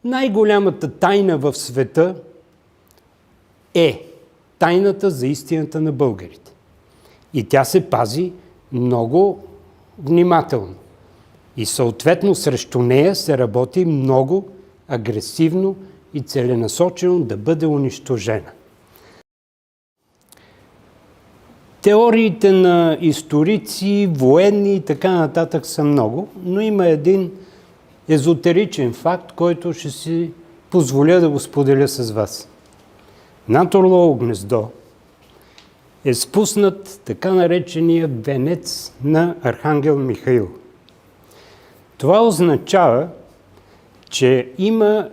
Най-голямата тайна в света е тайната за истината на българите. И тя се пази много внимателно. И съответно срещу нея се работи много агресивно и целенасочено да бъде унищожена. Теориите на историци, военни и така нататък са много, но има един езотеричен факт, който ще си позволя да го споделя с вас. Над Орлово гнездо е спуснат така наречения венец на Архангел Михаил. Това означава, че има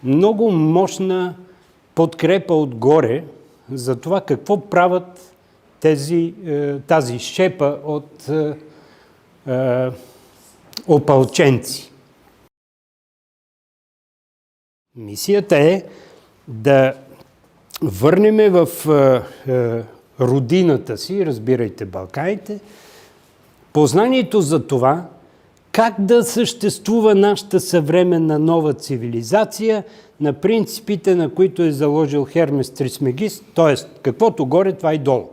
много мощна подкрепа отгоре за това какво правят тази шепа от опълченци. Мисията е да върнем в родината си, разбирайте Балканите, познанието за това как да съществува нашата съвременна нова цивилизация на принципите, на които е заложил Хермес Трисмегист, т.е. каквото горе, това и долу.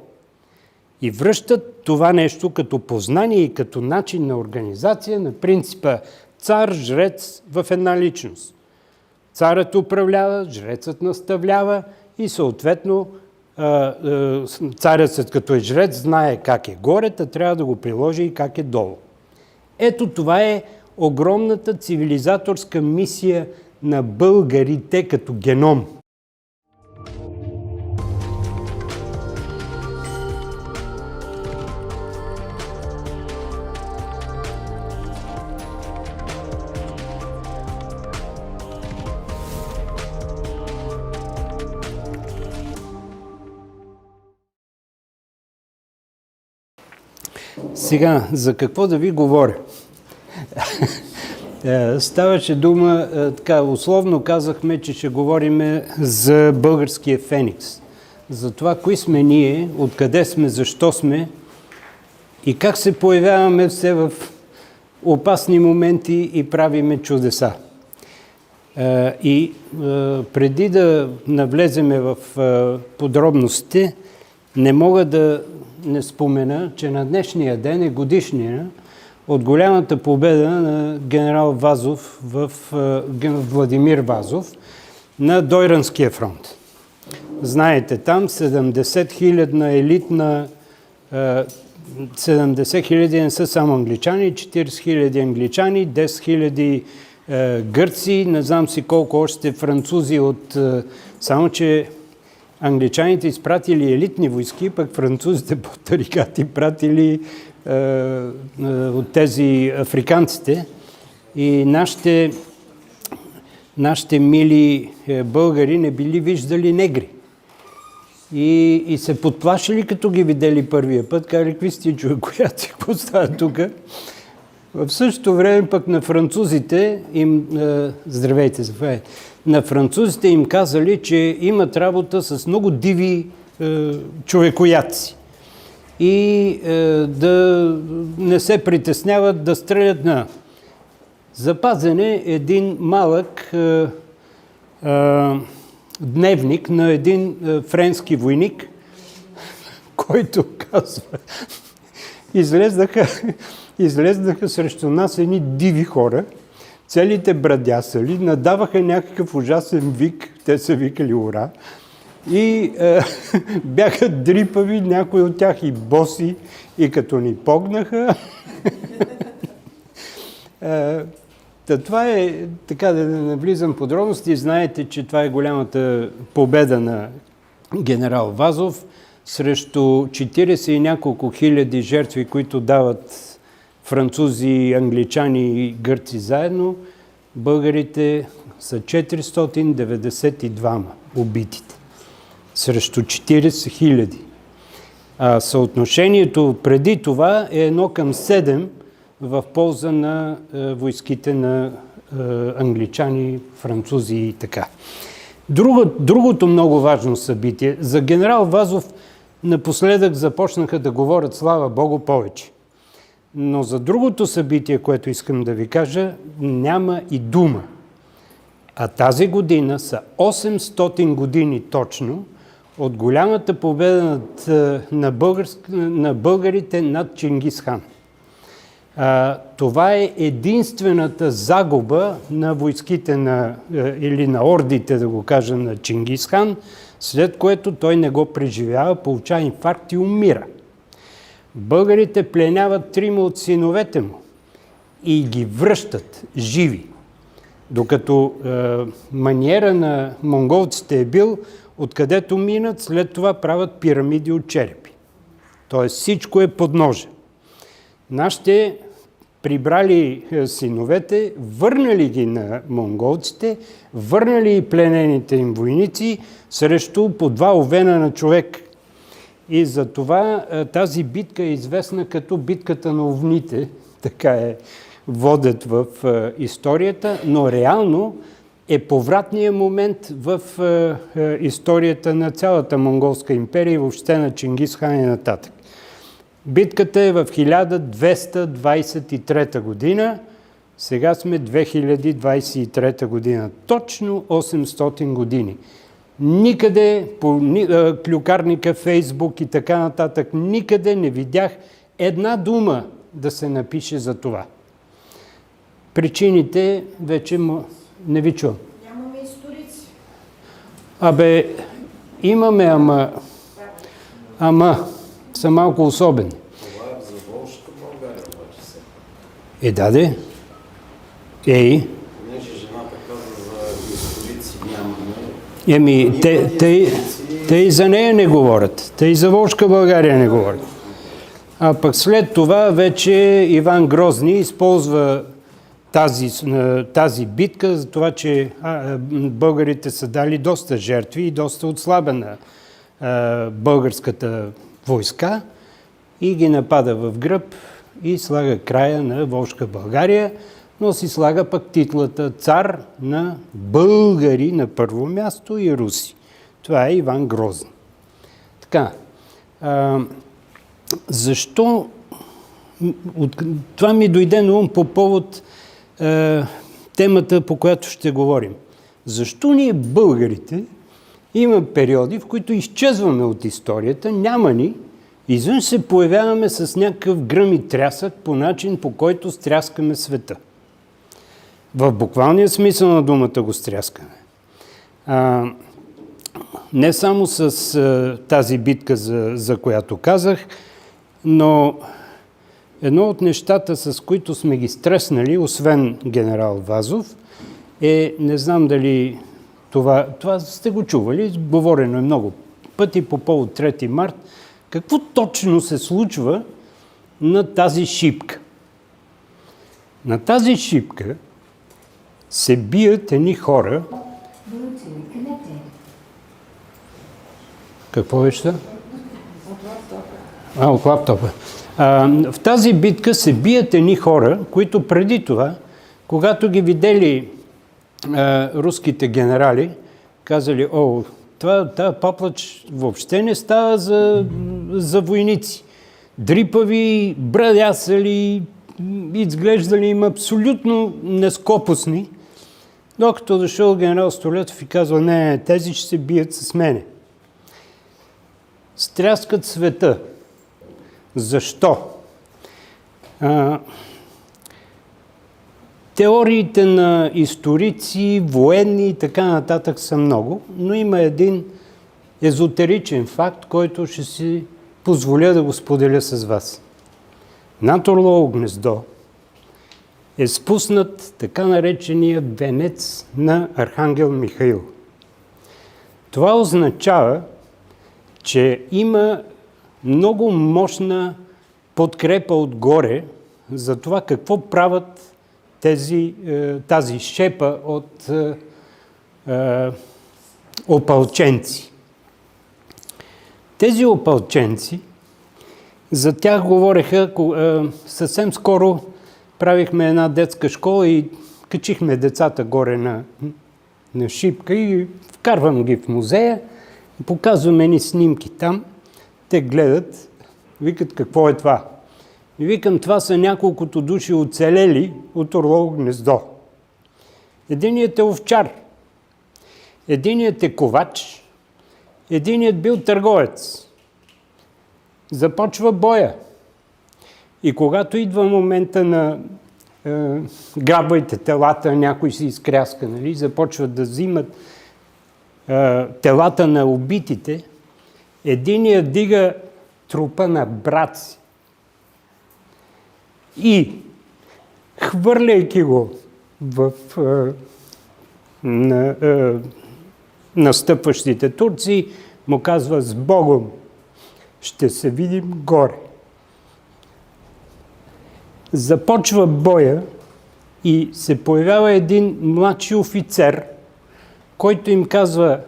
И връщат това нещо като познание и като начин на организация на принципа цар-жрец в една личност. Царът управлява, жрецът наставлява и съответно царят, след като е жрец, знае как е горе, трябва да го приложи и как е долу. Ето това е огромната цивилизаторска мисия на българите като геном. Сега, за какво да ви говоря? Ставаше дума, така условно казахме, че ще говорим за българския феникс. За това, кои сме ние, откъде сме, защо сме и как се появяваме все в опасни моменти и правиме чудеса. Преди да навлеземе в подробностите, не мога да не спомена, че на днешния ден е годишния от голямата победа на генерал Вазов Владимир Вазов на Дойранския фронт. Знаете, там 70-хилядна елитна, 70 хиляди не са само англичани, 40 хиляди англичани, 10 хиляди гърци, не знам си колко още французи само че англичаните изпратили елитни войски, пък французите по тарикати пратили от тези африканците. И нашите мили българи не били виждали негри. И се подплашили, като ги видели първия път, казали, какви сте човекояци, какво става тук? В същото време пък на французите им, здравейте, на французите им казали, че имат работа с много диви човекояци. И да не се притесняват да стрелят на... Запазен е един малък дневник на един френски войник, който казва, излезнаха срещу нас едни диви хора, целите брадясали, надаваха някакъв ужасен вик, те са викали ура, и бяха дрипави, някои от тях и боси, и като ни погнаха. Това е, така да не влизам в подробности, знаете, че това е голямата победа на генерал Вазов срещу 40 и няколко хиляди жертви, които дават французи, англичани и гърци заедно. Българите са 492 убитите срещу 40 хиляди. А съотношението преди това е 1:7 в полза на войските на англичани, французи и така. Другото много важно събитие. За генерал Вазов напоследък започнаха да говорят, слава Богу, повече. Но за другото събитие, което искам да ви кажа, няма и дума. А тази година са 800 години точно от голямата победа на българите над Чингис хан. Това е единствената загуба на войските или на ордите, да го кажа, на Чингис хан, след което той не го преживява, получава инфаркт и умира. Българите пленяват 3 от синовете му и ги връщат живи. Докато маниера на монголците е бил, откъдето минат, след това правят пирамиди от черепи. Тоест всичко е под ножа. Нашите прибрали синовете, върнали ги на монголците, върнали и пленените им войници срещу по 2 овена на човек. И затова тази битка е известна като битката на овните, така е водят в историята, но реално е повратният момент в историята на цялата монголска империя и въобще на Чингис хан и нататък. Битката е в 1223 година, сега сме 2023 година, точно 800 години. Никъде по клюкарника, Фейсбук и така нататък, никъде не видях една дума да се напише за това. Причините вече не ви чувам. Нямаме историци. Имаме, ама са малко особени. Това е за Волжска България, обаче се. Даде. Понеже жената каза за историци нямаме. Те и за нея не говорят. Те и за Волжска България не говорят. А пък след това вече Иван Грозни използва тази битка за това, че българите са дали доста жертви и доста отслабена българската войска и ги напада в гръб и слага края на Волжска България, но си слага пък титлата цар на българи на първо място и руси. Това е Иван Грозен. Така, защо? Това ми дойде на ум по повод темата, по която ще говорим. Защо ние българите има периоди, в които изчезваме от историята, няма ни, извън се появяваме с някакъв гръм и трясък по начин, по който стряскаме света. В буквалния смисъл на думата го стряскаме. Не само с тази битка, за която казах, но едно от нещата, с които сме ги стреснали, освен генерал Вазов, не знам дали това сте го чували, говорено е много пъти по повод 3 март, какво точно се случва на тази шипка. На тази шипка се бият едни хора. Какво беше това? От лаптопа. В тази битка се бият едни хора, които преди това, когато ги видели руските генерали, казали, тази паплач въобще не става за войници. Дрипави, брадясали, изглеждали им абсолютно нескопосни, докато дошъл генерал Столетов и казва, не, тези ще се бият с мене. Стряскат света. Защо? Теориите на историци, военни и така нататък са много, но има един езотеричен факт, който ще си позволя да го споделя с вас. Над Орлово гнездо е спуснат така наречения венец на Архангел Михаил. Това означава, че има много мощна подкрепа отгоре за това какво правят тази шепа от опълченци. Тези опълченци, за тях говореха, съвсем скоро правихме една детска школа и качихме децата горе на шипка и вкарвам ги в музея, показваме ни снимки там, те гледат, викат какво е това. И викам, това са няколкото души оцелели от Орлово гнездо. Единият е овчар, Единият е ковач, единият бил търговец. Започва боя. И когато идва момента на грабвайте телата, някой си изкряска, нали? Започват да взимат телата на убитите, единият дига трупа на брат си и хвърляйки го в настъпващите турци, му казва: с Богом, ще се видим горе. Започва боя и се появява един младши офицер, който им казва: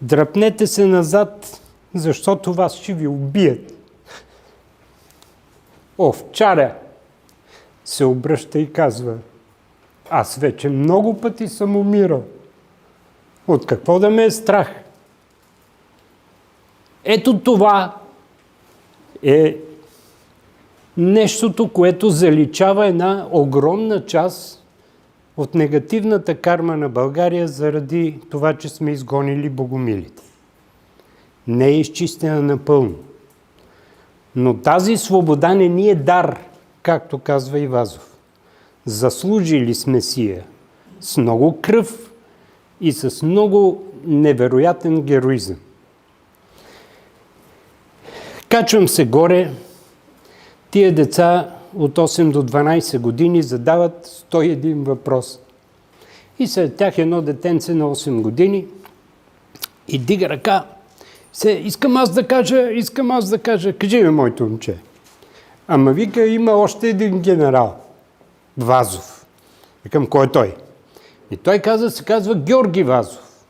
дръпнете се назад, защото вас ще ви убият. Овчаря се обръща и казва: аз вече много пъти съм умирал. От какво да ме е страх? Ето това е нещото, което заличава една огромна част от негативната карма на България заради това, че сме изгонили богомилите. Не е изчистена напълно. Но тази свобода не ни е дар, както казва и Вазов. Заслужили сме си я с много кръв и с много невероятен героизъм. Качвам се горе. Тия деца от 8 до 12 години задават 101 въпрос. И след тях едно детенце на 8 години и дига ръка. Искам аз да кажа. Кажи ми, моето момче. Ама вика, има още един генерал. Вазов. Викам, кой е той? И той се казва Георги Вазов.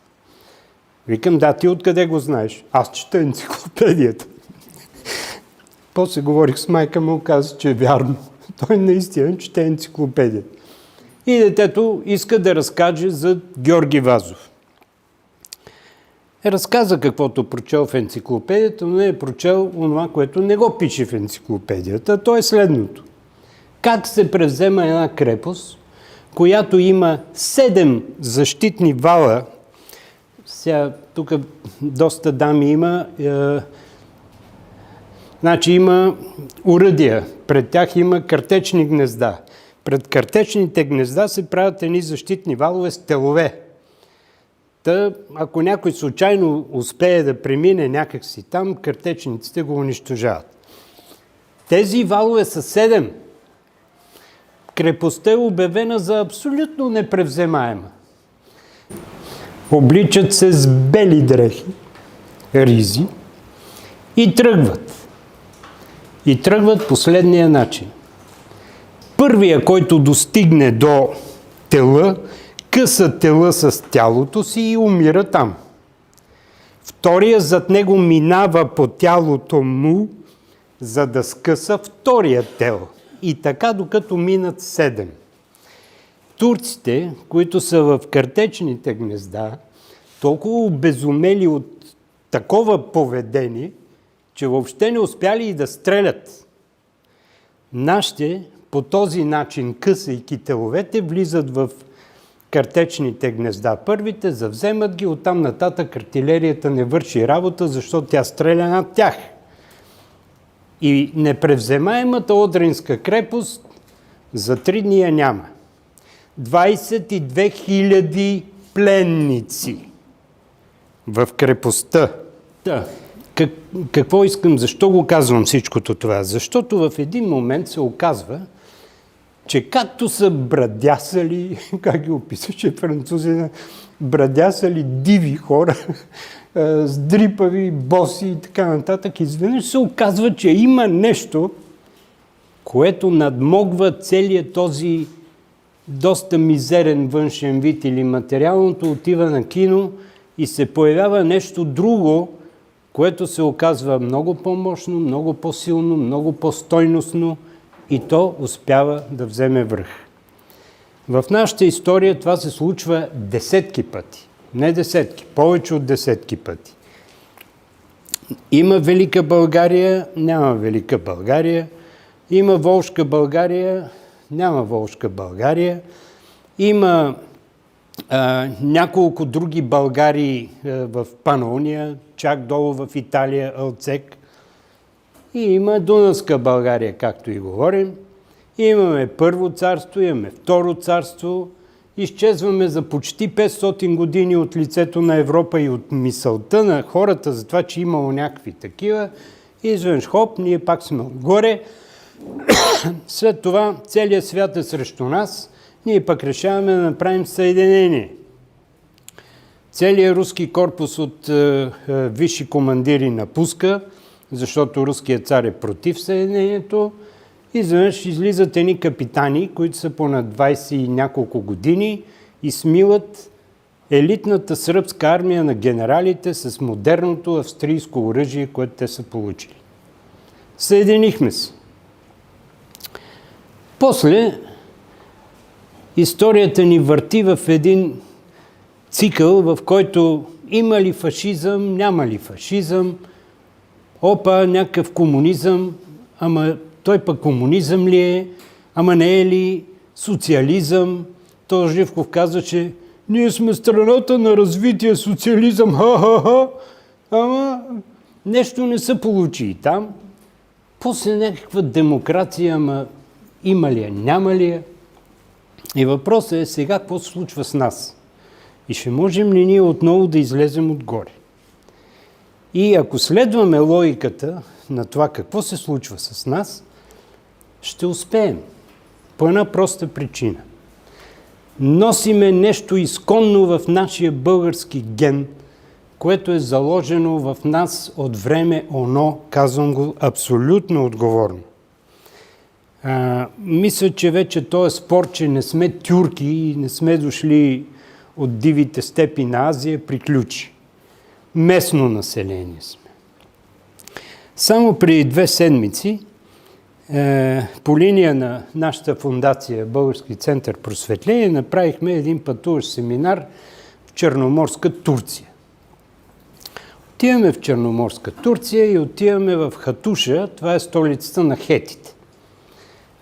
Викам, да, ти откъде го знаеш? Аз чета енциклопедията. После говорих с майка му, каза, че е вярно. Той наистина чете енциклопедията. И детето иска да разкаже за Георги Вазов. Разказа каквото прочел в енциклопедията, но не е прочел онова, което не го пише в енциклопедията. То е следното. Как се превзема една крепост, която има 7 защитни вала. Сега тук доста дами има. Значи има уръдия, пред тях има картечни гнезда. Пред картечните гнезда се правят едни защитни валове с телове. Та, ако някой случайно успее да премине някакси там, картечниците го унищожават. Тези валове са 7. Крепостта е обявена за абсолютно непревземаема. Обличат се с бели дрехи, ризи и тръгват. И тръгват последния начин. Първия, който достигне до тела, къса тела с тялото си и умира там. Втория зад него минава по тялото му, за да скъса втория тел. И така, докато минат 7. Турците, които са в картечните гнезда, толкова обезумели от такова поведение, че въобще не успяли и да стрелят. Нашите, по този начин, късайки теловете, влизат в картечните гнезда. Първите завземат ги, оттам нататък артилерията не върши работа, защото тя стреля над тях. И непревземаемата Одринска крепост за 3 дни я няма. 22 000 пленници в крепостта. Да. Какво искам? Защо го казвам всичкото това? Защото в един момент се оказва, че както са брадясали, как ги описваше французина, брадясали диви хора, с дрипави, боси и така нататък, изведнъж се оказва, че има нещо, което надмогва целият този доста мизерен външен вид или материалното, отива на кино и се появява нещо друго, което се оказва много по-мощно, много по-силно, много по-стойностно и то успява да вземе връх. В нашата история това се случва десетки пъти. Не десетки, повече от десетки пъти. Има Велика България, няма Велика България. Има Волжка България, няма Волжка България. Има няколко други Българии в Панония, чак долу в Италия, Алцек. И има Дунавска България, както и говорим. И имаме Първо царство, имаме Второ царство. Изчезваме за почти 500 години от лицето на Европа и от мисълта на хората за това, че имало някакви такива. И изведнъж хоп, ние пак сме отгоре. След това целият свят е срещу нас. Ние пък решаваме да направим съединение. Целият руски корпус от висши командири напуска, защото руският цар е против съединението. И изведнъж излизат едни капитани, които са по на 20 и няколко години и смилат елитната сръбска армия на генералите с модерното австрийско оръжие, което те са получили. Съединихме се. После историята ни върти в един цикъл, в който има ли фашизъм, няма ли фашизъм, опа, някакъв комунизъм, ама той пък комунизъм ли е, ама не е ли социализъм. То Живков каза, че ние сме страната на развитие социализъм, ха-ха-ха, ама нещо не се получи и там. После някаква демокрация, ама има ли я, няма ли я. И въпросът е сега какво се случва с нас. И ще можем ли ние отново да излезем отгоре. И ако следваме логиката на това какво се случва с нас, ще успеем. По една проста причина. Носиме нещо изконно в нашия български ген, което е заложено в нас от време оно, казвам го абсолютно отговорно. Мисля, че вече този спор, че не сме тюрки и не сме дошли от дивите степи на Азия, приключи. Местно население сме. Само преди 2 седмици по линия на нашата фундация Български център просветление направихме един пътуващ семинар в Черноморска Турция. Отиваме в Черноморска Турция и отиваме в Хатуша, това е столицата на хетите.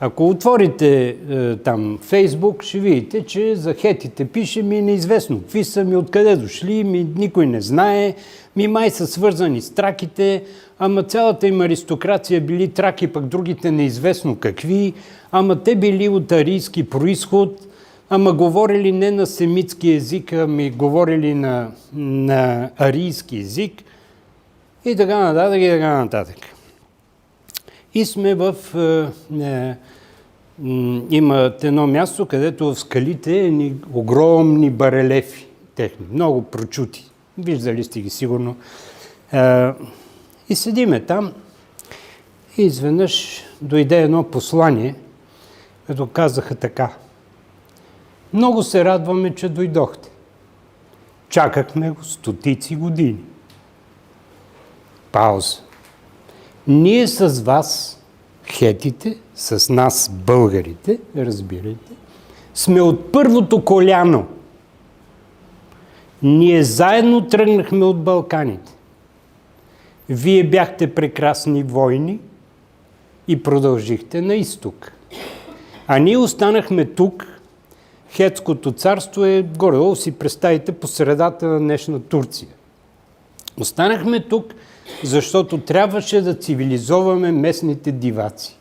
Ако отворите там Фейсбук, ще видите, че за хетите пише ми неизвестно какви са, ми откъде дошли, ми никой не знае, ми май са свързани с траките, ама цялата им аристокрация били траки, пък другите неизвестно какви, ама те били от арийски происход, ама говорили не на семитски език, ами говорили на арийски език и така нататък, и така нататък. И сме в... има едно място, където в скалите е огромни барелефи техни, много прочути. Виждали сте ги сигурно. И седиме там и изведнъж дойде едно послание, като казаха така. Много се радваме, че дойдохте. Чакахме го стотици години. Пауза. Ние с вас, хетите, с нас, българите, разбирайте, сме от първото коляно. Ние заедно тръгнахме от Балканите. Вие бяхте прекрасни войни и продължихте на изток. А ние останахме тук. Хетското царство е горе-долу, си представите, по средата на днешна Турция. Останахме тук, защото трябваше да цивилизоваме местните диваци.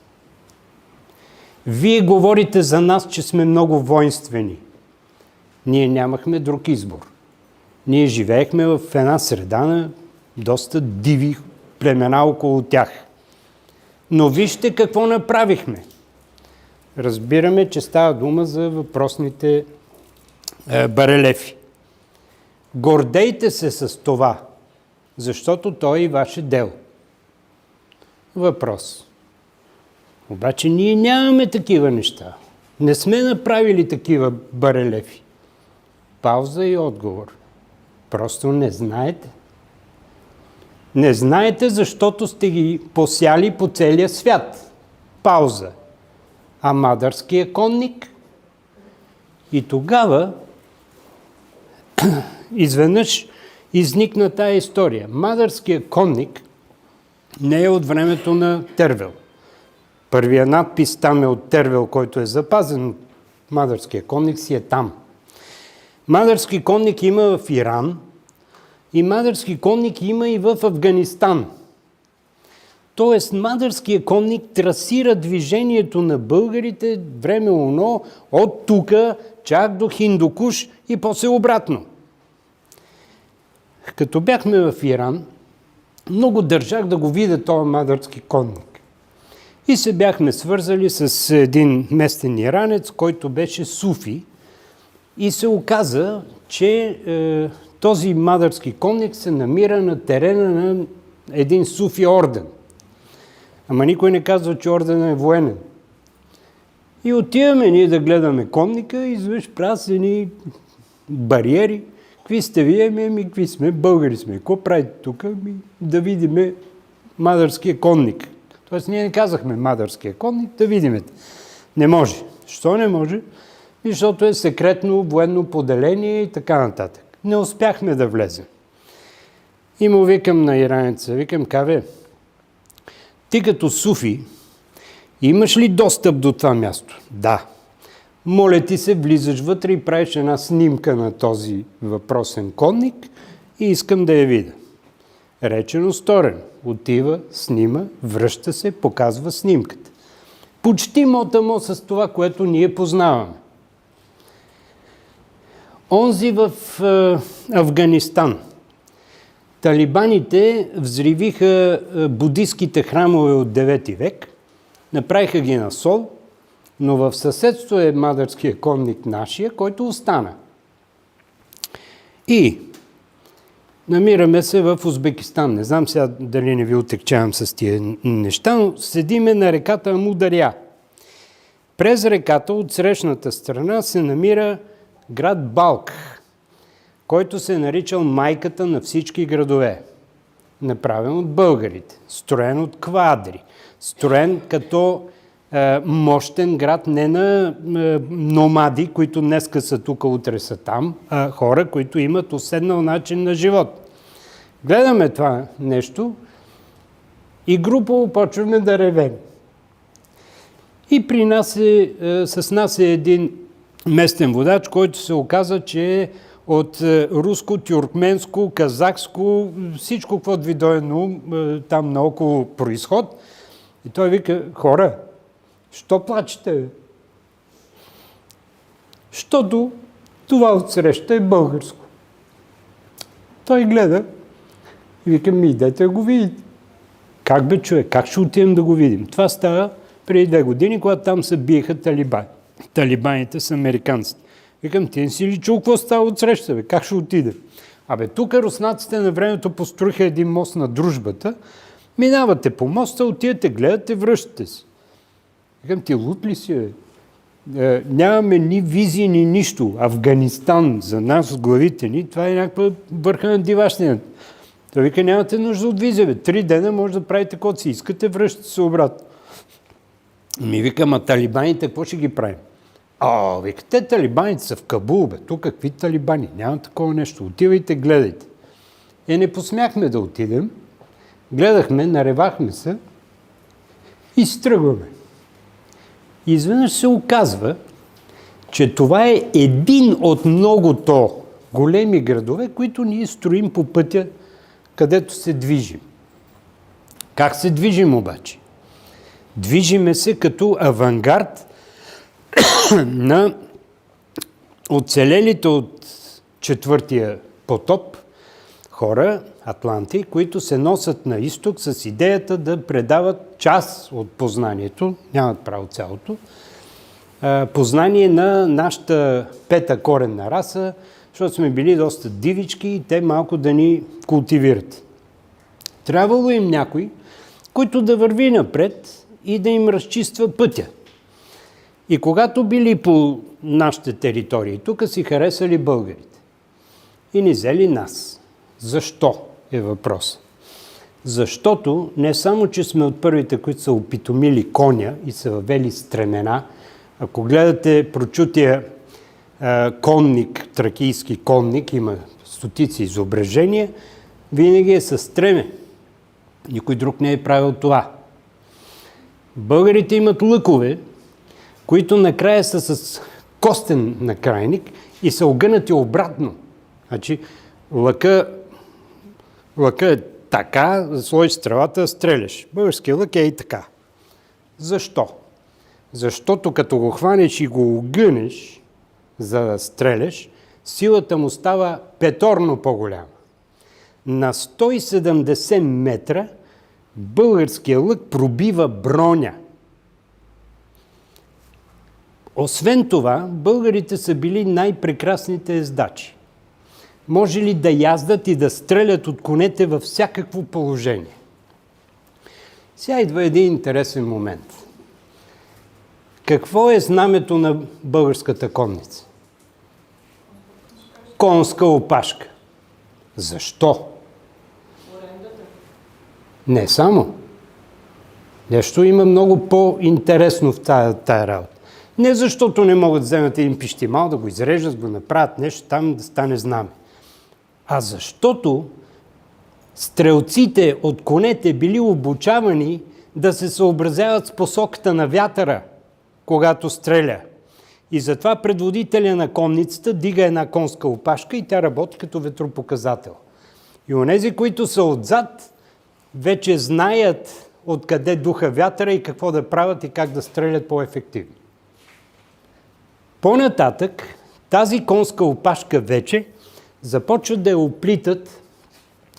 Вие говорите за нас, че сме много воинствени. Ние нямахме друг избор. Ние живеехме в една среда на доста диви племена около тях. Но вижте какво направихме. Разбираме, че става дума за въпросните барелефи. Гордейте се с това, защото то е и ваше дело. Въпрос. Обаче ние нямаме такива неща. Не сме направили такива барелефи. Пауза и отговор. Просто не знаете. Не знаете, защото сте ги посяли по целия свят. Пауза. А Мадарския конник? И тогава изведнъж изникна тая история. Мадарския конник не е от времето на Тервел. Първия надпис там е от Тервел, който е запазен. Мадарския конник си е там. Мадърски конник има в Иран и мадърски конник има и в Афганистан. Тоест, мадърския конник трасира движението на българите време оно от тука чак до Хиндукуш и после обратно. Като бяхме в Иран, много държах да го видя този мадърски конник. И се бяхме свързали с един местен иранец, който беше суфи. И се оказа, че този мадърски конник се намира на терена на един суфи орден. Ама никой не казва, че орденът е военен. И отиваме ние да гледаме конника и изведнъж правят едни бариери. Какви сте вие? Ами какви сме? Българи сме. Какво правите тук? Да видиме мадърския конник. Тоест ние не казахме мадърския конник, да видиме. Не може. Що не може? Защото е секретно военно поделение и така нататък. Не успяхме да влезем. И му викам на иранеца, викам, каве, ти като суфи, имаш ли достъп до това място? Да. Моля ти се, влизаш вътре и правиш една снимка на този въпросен конник и искам да я видя. Речено, сторено. Отива, снима, връща се, показва снимката. Почти мотамо с това, което ние познаваме. Онзи в Афганистан. Талибаните взривиха будистските храмове от 9 век, направиха ги на сол, но в съседство е мадърския конник нашия, който остана. И намираме се в Узбекистан. Не знам сега дали не ви отекчавам с тия неща, но седиме на реката Амударя. През реката от срещната страна се намира град Балк, който се е наричал майката на всички градове. Направен от българите, строен от квадри, строен като мощен град не на номади, които днеска са тук, утре са там, а хора, които имат уседнал начин на живот. Гледаме това нещо и групово почваме да ревем. И при нас с нас е един местен водач, който се оказа, че е от руско, тюркменско, казахско, всичко, каквото ви дойде на ум, там наоколо произход. И той вика, хора, що плачете? Щото това отсреща е българско. Той гледа и вика, идете да го видите. Как бе, човек? Как ще отидем да го видим? Това става преди 2 години, когато там се биеха талибани. Талибаните с американците. Викам, ти не си ли чул какво става отсреща, бе? Как ще отиде? Абе, тук руснаците на времето построиха един мост на дружбата. Минавате по моста, отидете, гледате, връщате се. Викам, ти лут ли си, бе? Нямаме ни визии, ни нищо. Афганистан за нас в главите ни, това е някаква върха на дивашнината. Той вика, нямате нужда от визия, бе. 3 дена може да правите каквото си искате, връщате се обратно. Ми викам, а талибаните, какво ще ги правим? Вика, те талибаните са в Кабул, бе. Тук какви талибани? Няма такова нещо. Отивайте, гледайте. Не посмяхме да отидем. Гледахме, наревахме се и стръгваме. И изведнъж се оказва, че това е един от многото големи градове, които ние строим по пътя, където се движим. Как се движим обаче? Движиме се като авангард на оцелелите от 4-тия потоп хора, атланти, които се носят на изток с идеята да предават част от познанието, нямат право цялото, познание на нашата 5-та коренна раса, защото сме били доста дивички и те малко да ни култивират. Трябвало им някой, който да върви напред и да им разчиства пътя. И когато били по нашите територии, тук си харесали българите. И ни взели нас. Защо е въпрос? Защото не само, че сме от първите, които са опитомили коня и са въвели стремена, ако гледате прочутия конник, тракийски конник, има стотици изображения, винаги е със стреме. Никой друг не е правил това. Българите имат лъкове, които накрая са с костен накрайник и са огънати обратно. Значи, лъка е така, да сложиш тревата, стреляш. Българския лък е и така. Защо? Защото като го хванеш и го огънеш, за да стреляш, силата му става петорно по-голяма. На 170 метра българския лък пробива броня. Освен това, българите са били най-прекрасните ездачи. Може ли да яздат и да стрелят от конете във всякакво положение? Сега идва един интересен момент. Какво е знамето на българската конница? Конска опашка. Защо? Не само. Нещо има много по-интересно в тая работа. Не защото не могат да вземат един пищимал, да го изрежат, да го направят нещо там, да стане знаме. А защото стрелците от конете били обучавани да се съобразяват с посоката на вятъра, когато стреля. И затова предводителя на конницата дига една конска опашка и тя работи като ветропоказател. И онези, които са отзад, вече знаят откъде духа вятъра и какво да правят и как да стрелят по-ефективно. По-нататък тази конска опашка вече започват да я оплитат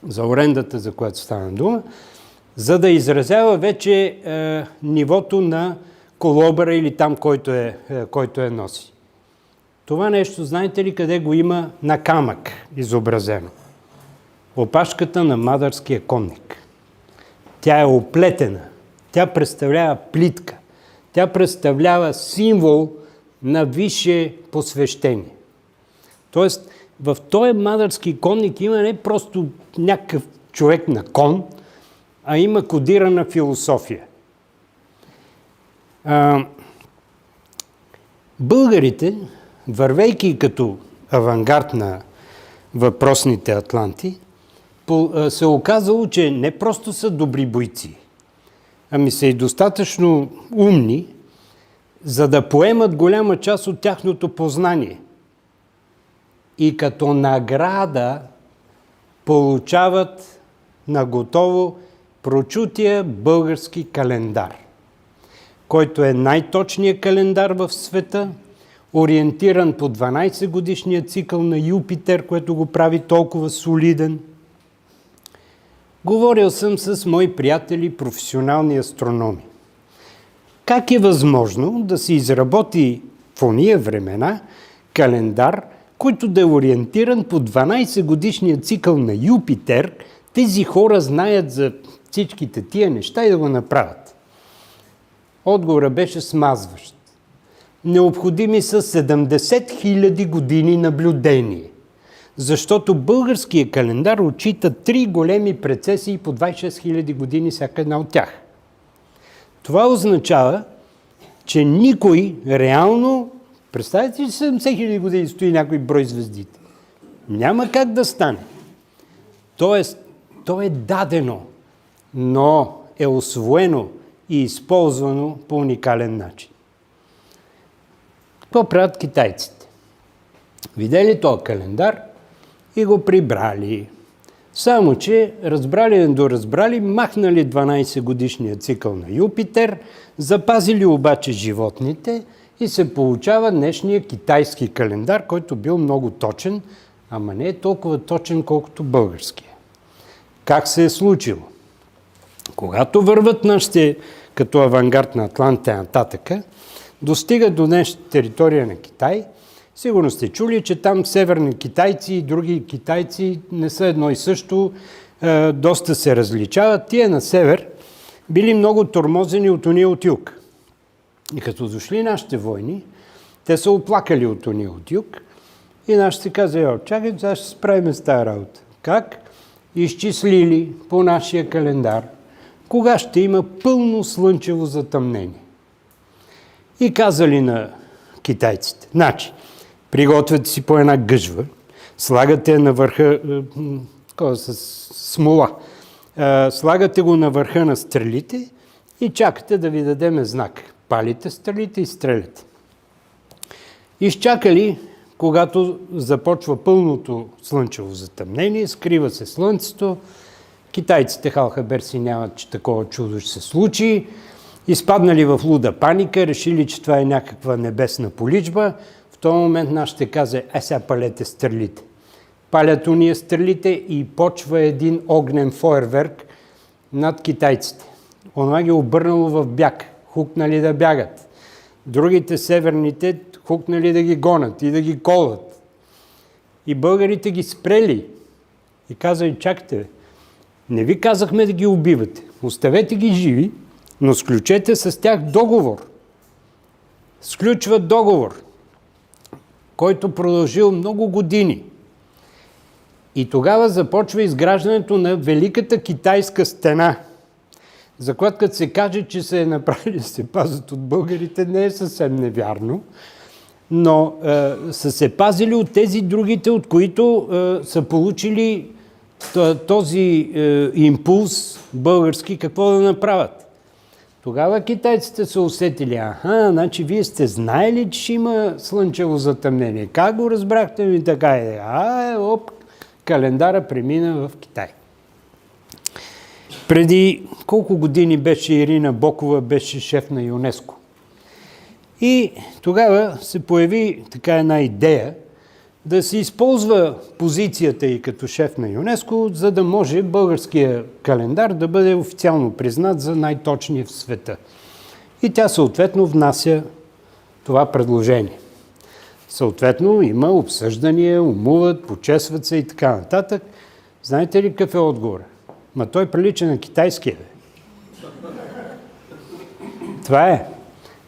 за орендата, за която стана дума, за да изразява вече нивото на колобъра или там, който я носи. Това нещо, знаете ли къде го има? На камък изобразено. Опашката на мадърския конник. Тя е оплетена. Тя представлява плитка. Тя представлява символ на висше посвещение. Тоест, в този мадърски конник има не просто някакъв човек на кон, а има кодирана философия. Българите, вървейки като авангард на въпросните атланти, се оказало, че не просто са добри бойци, ами са и достатъчно умни, за да поемат голяма част от тяхното познание. И като награда получават наготово прочутия български календар, който е най-точният календар в света, ориентиран по 12-годишния цикъл на Юпитер, което го прави толкова солиден. Говорил съм с мои приятели, професионални астрономи. Как е възможно да се изработи в ония времена календар, който да е ориентиран по 12-годишния цикъл на Юпитер? Тези хора знаят за всичките тия неща и да го направят. Отговорът беше смазващ. Необходими са 70 000 години наблюдение, защото българският календар отчита 3 големи прецесии по 26 000 години всяка една от тях. Това означава, че никой реално, представете ли 70 000 години стои някой брой звездите? Няма как да стане. Тоест, то е дадено, но е усвоено и използвано по уникален начин. Какво правят китайците? Видели този календар и го прибрали. Само, че разбрали недоразбрали, махнали 12-годишния цикъл на Юпитер, запазили обаче животните и се получава днешния китайски календар, който бил много точен, ама не е толкова точен, колкото българския. Как се е случило? Когато върват нашите като авангард на Атланта нататъка, достигат до днешната територия на Китай. Сигурно сте чули, че там северни китайци и други китайци не са едно и също, доста се различават. Тия на север били много тормозени от уния от юг. И като дошли нашите войни, те са оплакали от уния от юг и нашите казали: чакай, сега ще справим с тази работа. Как? Изчислили по нашия календар кога ще има пълно слънчево затъмнение. И казали на китайците: значи, приготвяте си по една гъжва, слагате на върха с смола, слагате го на върха на стрелите и чакате да ви дадеме знак. Палите стрелите и стреляте. Изчакали когато започва пълното слънчево затъмнение, скрива се слънцето, китайците халхабер си нямат, че такова чудо ще се случи, изпаднали в луда паника, решили, че това е някаква небесна поличба. В този момент нашите каза, сега палете стрелите. Палят уния стрелите и почва един огнен фойерверк над китайците. Онова ги обърнало в бяг, хукнали да бягат. Другите северните хукнали да ги гонят и да ги колат. И българите ги спрели и казали, чакайте, не ви казахме да ги убивате, оставете ги живи, но сключете с тях договор. Сключват договор, който продължил много години. И тогава започва изграждането на Великата китайска стена, за която като се каже, че се е направили да се пазят от българите, не е съвсем невярно, но са се пазили от тези другите, от които са получили този импулс български, какво да направят. Тогава китайците са усетили, значи вие сте знаели, че ще има слънчево затъмнение. Как го разбрахте ми така? Календара премина в Китай. Преди колко години беше Ирина Бокова, беше шеф на ЮНЕСКО. И тогава се появи така една идея да се използва позицията ѝ като шеф на ЮНЕСКО, за да може българския календар да бъде официално признат за най-точния в света. И тя съответно внася това предложение. Съответно има обсъждания, умуват, почесват се и така нататък. Знаете ли какъв е отговор? Ма той прилича на китайския. Това е.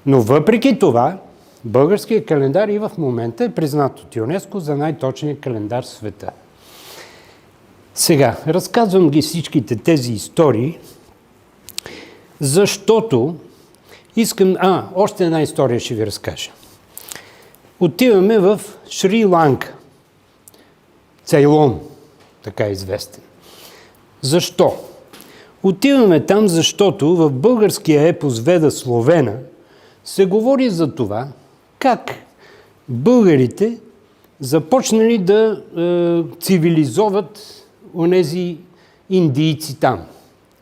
Но въпреки това, българският календар и в момента е признат от ЮНЕСКО за най-точния календар в света. Сега, разказвам ги всичките тези истории, защото искам... още една история ще ви разкажа. Отиваме в Шри-Ланка. Цейлон, така е известен. Защо? Отиваме там, защото в българския епос Веда Словена се говори за това, как българите започнали да цивилизоват онези индийци там.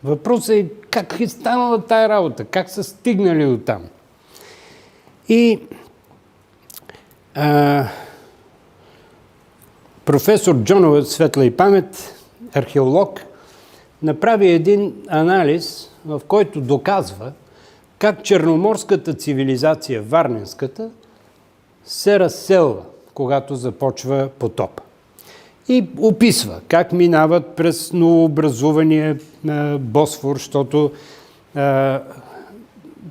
Въпросът е как е станала тая работа, как са стигнали до там. И професор Джонова, светла и памет, археолог, направи един анализ, в който доказва как черноморската цивилизация, варненската, се разселва, когато започва потоп. И описва как минават през новообразувания Босфор, защото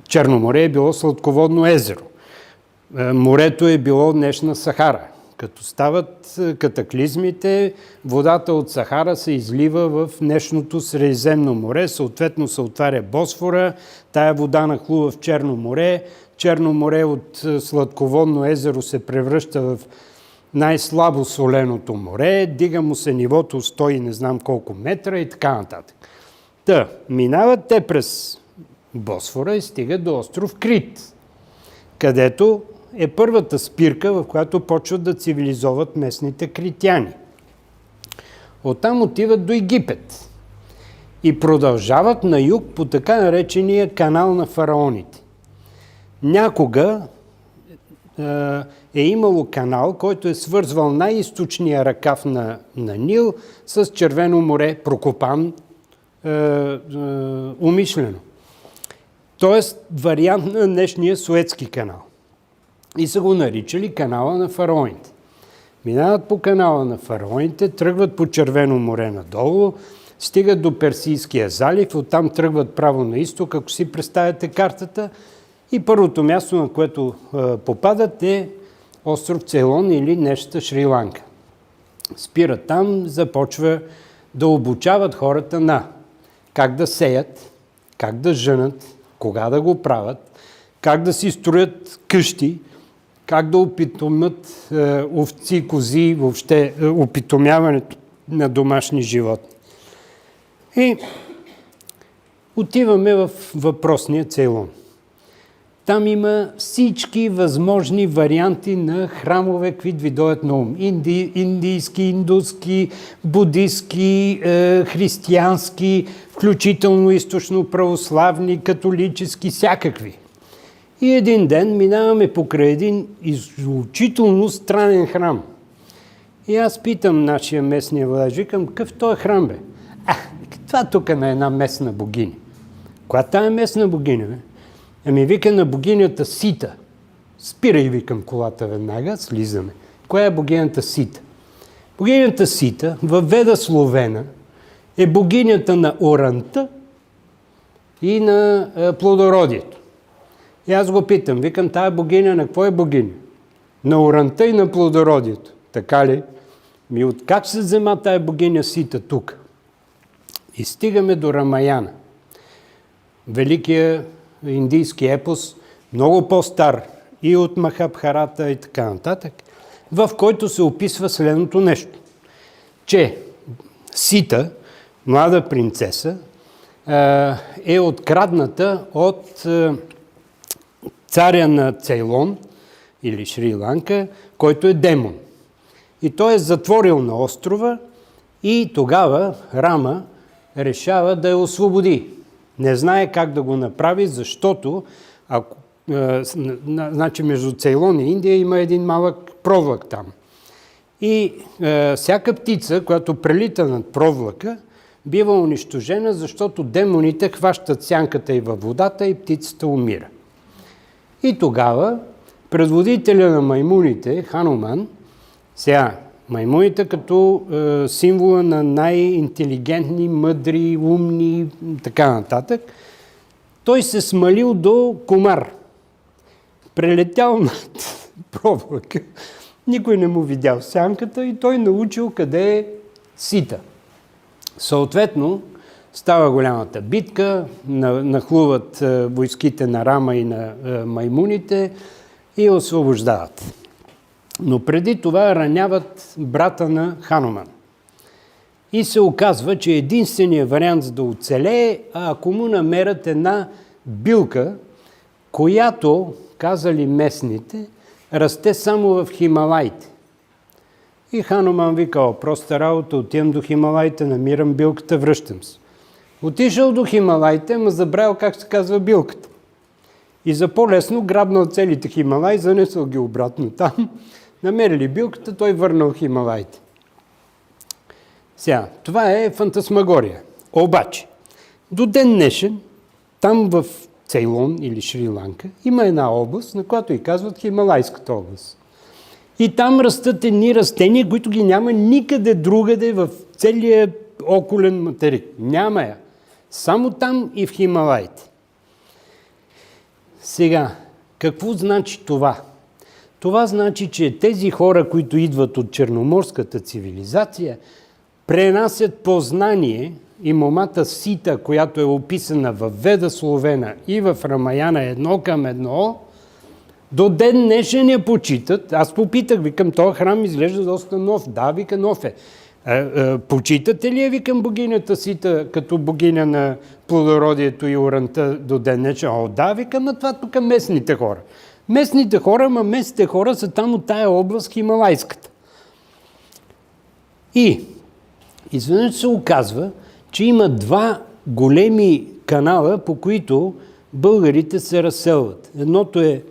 Черно море е било сладководно езеро. Морето е било днешна Сахара. Като стават катаклизмите, водата от Сахара се излива в днешното Средиземно море, съответно се отваря Босфора, тая вода нахлува в Черно море, Черно море от сладководно езеро се превръща в най-слабо соленото море, дига му се нивото 100 и не знам колко метра и така нататък. Минават те през Босфора и стигат до остров Крит, където е първата спирка, в която почват да цивилизоват местните критяни. Оттам отиват до Египет и продължават на юг по така наречения канал на фараоните. Някога е имало канал, който е свързвал най-източния ръкав на Нил с Червено море, прокопан умишлено. Тоест вариант на днешния Суецки канал. И са го наричали канала на фараоните. Минават по канала на фараоните, тръгват по Червено море надолу, стигат до Персийския залив, оттам тръгват право на изток, ако си представяте картата. И първото място, на което попадат, е остров Цейлон или днешната Шри-Ланка. Спират там, започва да обучават хората на как да сеят, как да жънат, кога да го правят, как да си строят къщи, как да опитомят овци, кози, въобще опитомяването на домашни животни. И отиваме в въпросния Цейлон. Там има всички възможни варианти на храмове, които ви дойдат на ум. Индийски, индуски, будистки, християнски, включително източно-православни, католически, всякакви. И един ден минаваме покрай един изключително странен храм. И аз питам нашия местния владеж, викам, какъв той е храм, бе? Това тук е на една местна богиня. Коя тая местна богиня, бе? Ами вика на богинята Сита. Спирай, викам колата веднага, слизаме. Коя е богинята Сита? Богинята Сита, във Веда Словена, е богинята на оранта и на плодородието. И аз го питам, викам, тая богиня на какво е богиня? На оранта и на плодородието. Така ли? Как се взема тая богиня Сита тук? И стигаме до Рамаяна. Великия индийски епос, много по-стар и от Махабхарата и така нататък, в който се описва следното нещо. Че Сита, млада принцеса, е открадната от царя на Цейлон или Шри-Ланка, който е демон. И той е затворил на острова и тогава Рама решава да я освободи. Не знае как да го направи, защото значи между Цейлон и Индия има един малък провлак там. И всяка птица, която прелита над провлака, бива унищожена, защото демоните хващат сянката и във водата и птицата умира. И тогава предводителя на маймуните, Хануман, сега маймуните като символа на най-интелигентни, мъдри, умни, така нататък, той се смалил до комар. Прелетял над провлака, никой не му видял сянката и той научил къде е Сита. Съответно, става голямата битка, нахлуват войските на Рама и на маймуните и освобождават. Но преди това раняват брата на Хануман. И се оказва, че единственият вариант за да оцелее, ако му намерят една билка, която, казали местните, расте само в Хималайте. И Хануман викал, проста работа, отивам до Хималайте, намирам билката, връщам се. Отишъл до Хималайте, ама забравил как се казва билката. И за по-лесно грабнал целите Хималай, занесъл ги обратно там, намерили билката, той върнал Хималайте. Сега, това е фантасмагория. Обаче, до ден днешен, там в Цейлон или Шри-Ланка, има една област, на която и казват Хималайската област. И там растат едни растения, които ги няма никъде другаде в целия околен материк. Няма я. Само там и в Хималайте. Сега, какво значи това? Това значи, че тези хора, които идват от черноморската цивилизация, пренасят познание и момата Сита, която е описана в Веда Словена и в Рамаяна 1:1, до ден днешен я почитат. Аз попитах, викам, този храм изглежда доста нов. Да, вика, нов е. Почитате ли я, викам, богинята Сита като богиня на плодородието и оранта до ден днешен? О, да, викам, на това тук местните хора. Местните хора са там от тая област, Хималайската. И изведнъж се оказва, че има два големи канала, по които българите се разселват. Едното е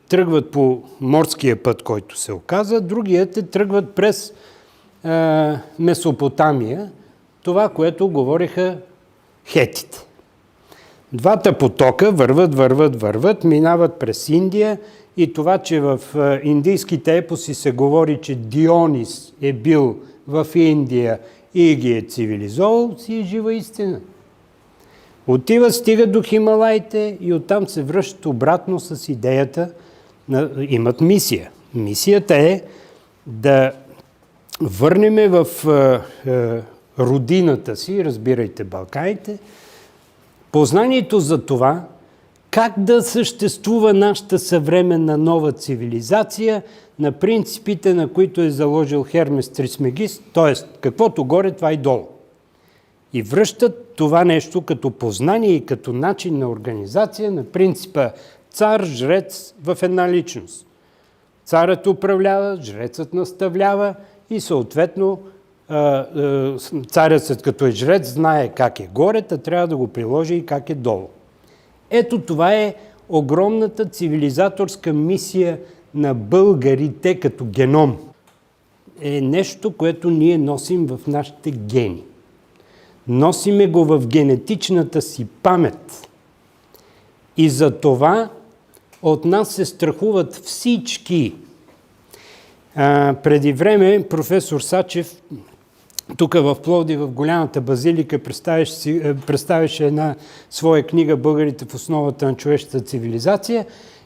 тръгват по морския път, който се оказа, другият е тръгват през Месопотамия, това, което говориха хетите. Двата потока върват, минават през Индия и това, че в индийските епоси се говори, че Дионис е бил в Индия и ги е цивилизовал, си е жива истина. Отиват, стигат до Хималайте и оттам се връщат обратно с идеята, имат мисия. Мисията е да върнеме в родината си, разбирайте Балканите, познанието за това, как да съществува нашата съвременна нова цивилизация на принципите, на които е заложил Хермес Трисмегист, т.е. каквото горе, това и долу. И връщат това нещо като познание и като начин на организация на принципа цар, жрец в една личност. Царът управлява, жрецът наставлява и съответно царят, след като е жрец, знае как е горе, та трябва да го приложи и как е долу. Ето това е огромната цивилизаторска мисия на българите като геном. Е нещо, което ние носим в нашите гени. Носиме го в генетичната си памет. И за това от нас се страхуват всички. Преди време професор Сачев тук в Пловдив, в голямата базилика, представяше една своя книга "Българите в основата на човешката цивилизация"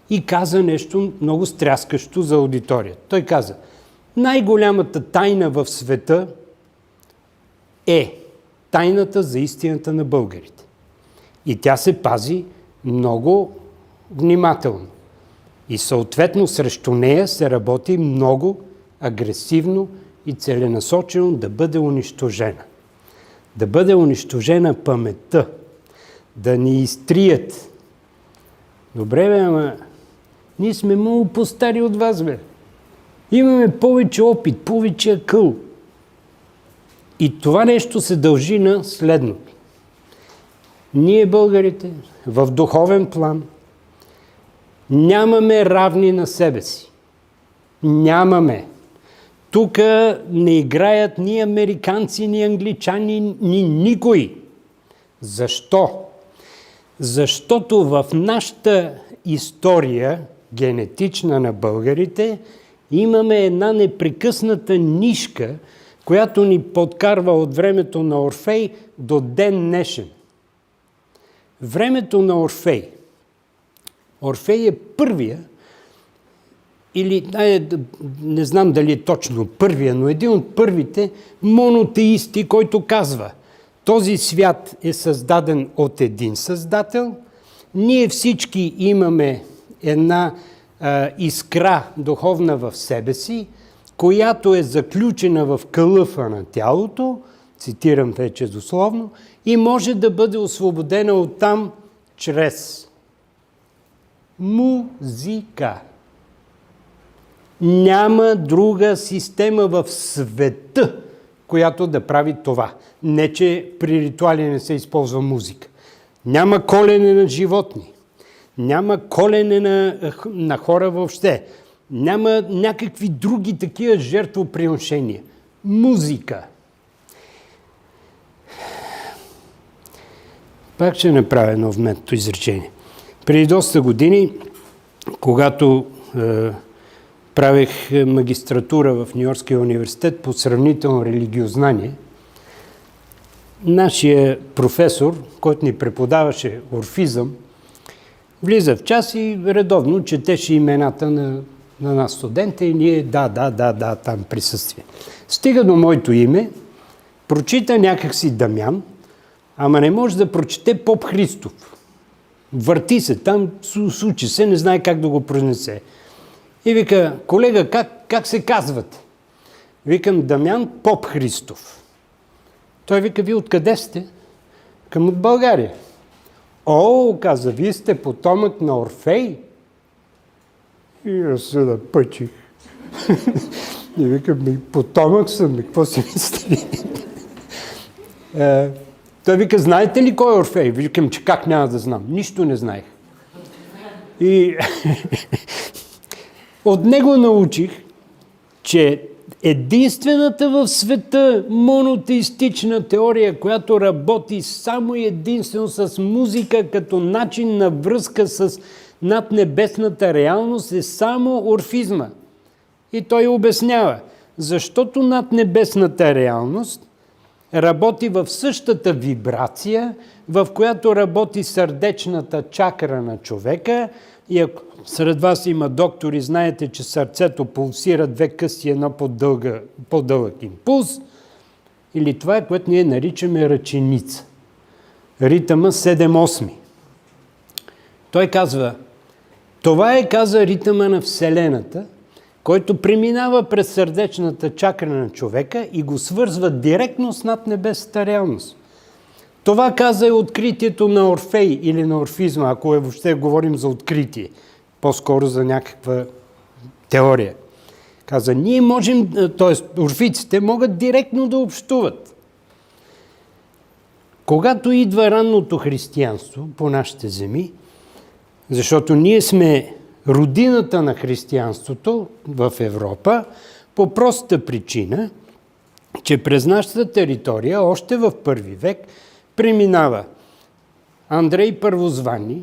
и каза нещо много стряскащо за аудиторията. Той каза: най-голямата тайна в света е тайната за истината на българите. И тя се пази много внимателно. И съответно срещу нея се работи много агресивно и целенасочено да бъде унищожена. Да бъде унищожена паметта, да ни изтрият. Добре, бе, ама ние сме много по-стари от вас, бе. Имаме повече опит, повече акъл. И това нещо се дължи на следното. Ние, българите, в духовен план, нямаме равни на себе си. Нямаме. Тук не играят ни американци, ни англичани, ни никой. Защо? Защото в нашата история, генетична на българите, имаме една непрекъсната нишка, която ни подкарва от времето на Орфей до ден днешен. Времето на Орфей. Орфей е първия, или не знам дали е точно първия, но един от първите монотеисти, който казва: този свят е създаден от един създател, ние всички имаме една искра духовна в себе си, която е заключена в кълъфа на тялото, цитирам вече дословно, и може да бъде освободена оттам чрез музика. Няма друга система в света, която да прави това. Не, че при ритуали не се използва музика. Няма колене на животни. Няма колене на хора въобще. Няма някакви други такива жертвоприношения. Музика. Пак ще направя едно вметното изречение. Преди доста години, когато правех магистратура в Ню-Йоркския университет по сравнително религиознание, нашия професор, който ни преподаваше орфизъм, влиза в час и редовно четеше имената на нас студента и ние да, там присъствие. Стига до моето име, прочита някакси Дамян, ама не може да прочете Поп Христов. Върти се там, сучи се, не знае как да го произнесе. И вика: колега, как се казвате? Викам: Дамян Поп Христов. Той вика: вие откъде сте? Към от България. О, каза, вие сте потомък на Орфей? И аз се напъчих. И викам: потомък съм, какво си мисли? Той вика: знаете ли кой е Орфей? Викам: че как няма да знам? Нищо не знаех. И от него научих, че единствената в света монотеистична теория, която работи само и единствено с музика като начин на връзка с наднебесната реалност, е само орфизма. И той обяснява: защото наднебесната реалност работи в същата вибрация, в която работи сърдечната чакра на човека. И ако сред вас има доктори, знаете, че сърцето пулсира 2 къси, едно по-дълъг импулс. Или това е, което ние наричаме ръченица. Ритъма 7/8. Той казва: това е, каза, ритъма на Вселената, който преминава през сърдечната чакра на човека и го свързва директно с наднебесната реалност. Това каза е откритието на Орфей или на орфизма, ако въобще говорим за откритие, по-скоро за някаква теория. Каза, ние можем, т.е. орфиците могат директно да общуват. Когато идва ранното християнство по нашите земи, защото ние сме родината на християнството в Европа, по простата причина, че през нашата територия, още в първи век, преминава Андрей Първозвани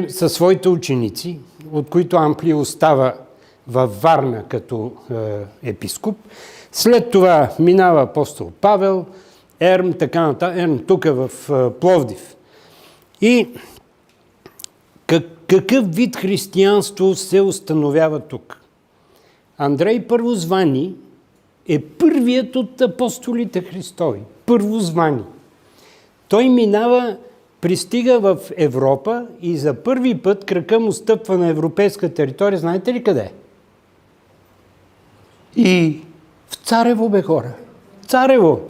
със своите ученици, от които Амплий остава във Варна като епископ. След това минава апостол Павел, Ерм, така нататък, Ерм тук в Пловдив. И какъв вид християнство се установява тук? Андрей Първозвани е първият от апостолите Христови. Първозвани. Той минава, пристига в Европа и за първи път крака му стъпва на европейска територия. Знаете ли къде? И в Царево, бе хора. Царево.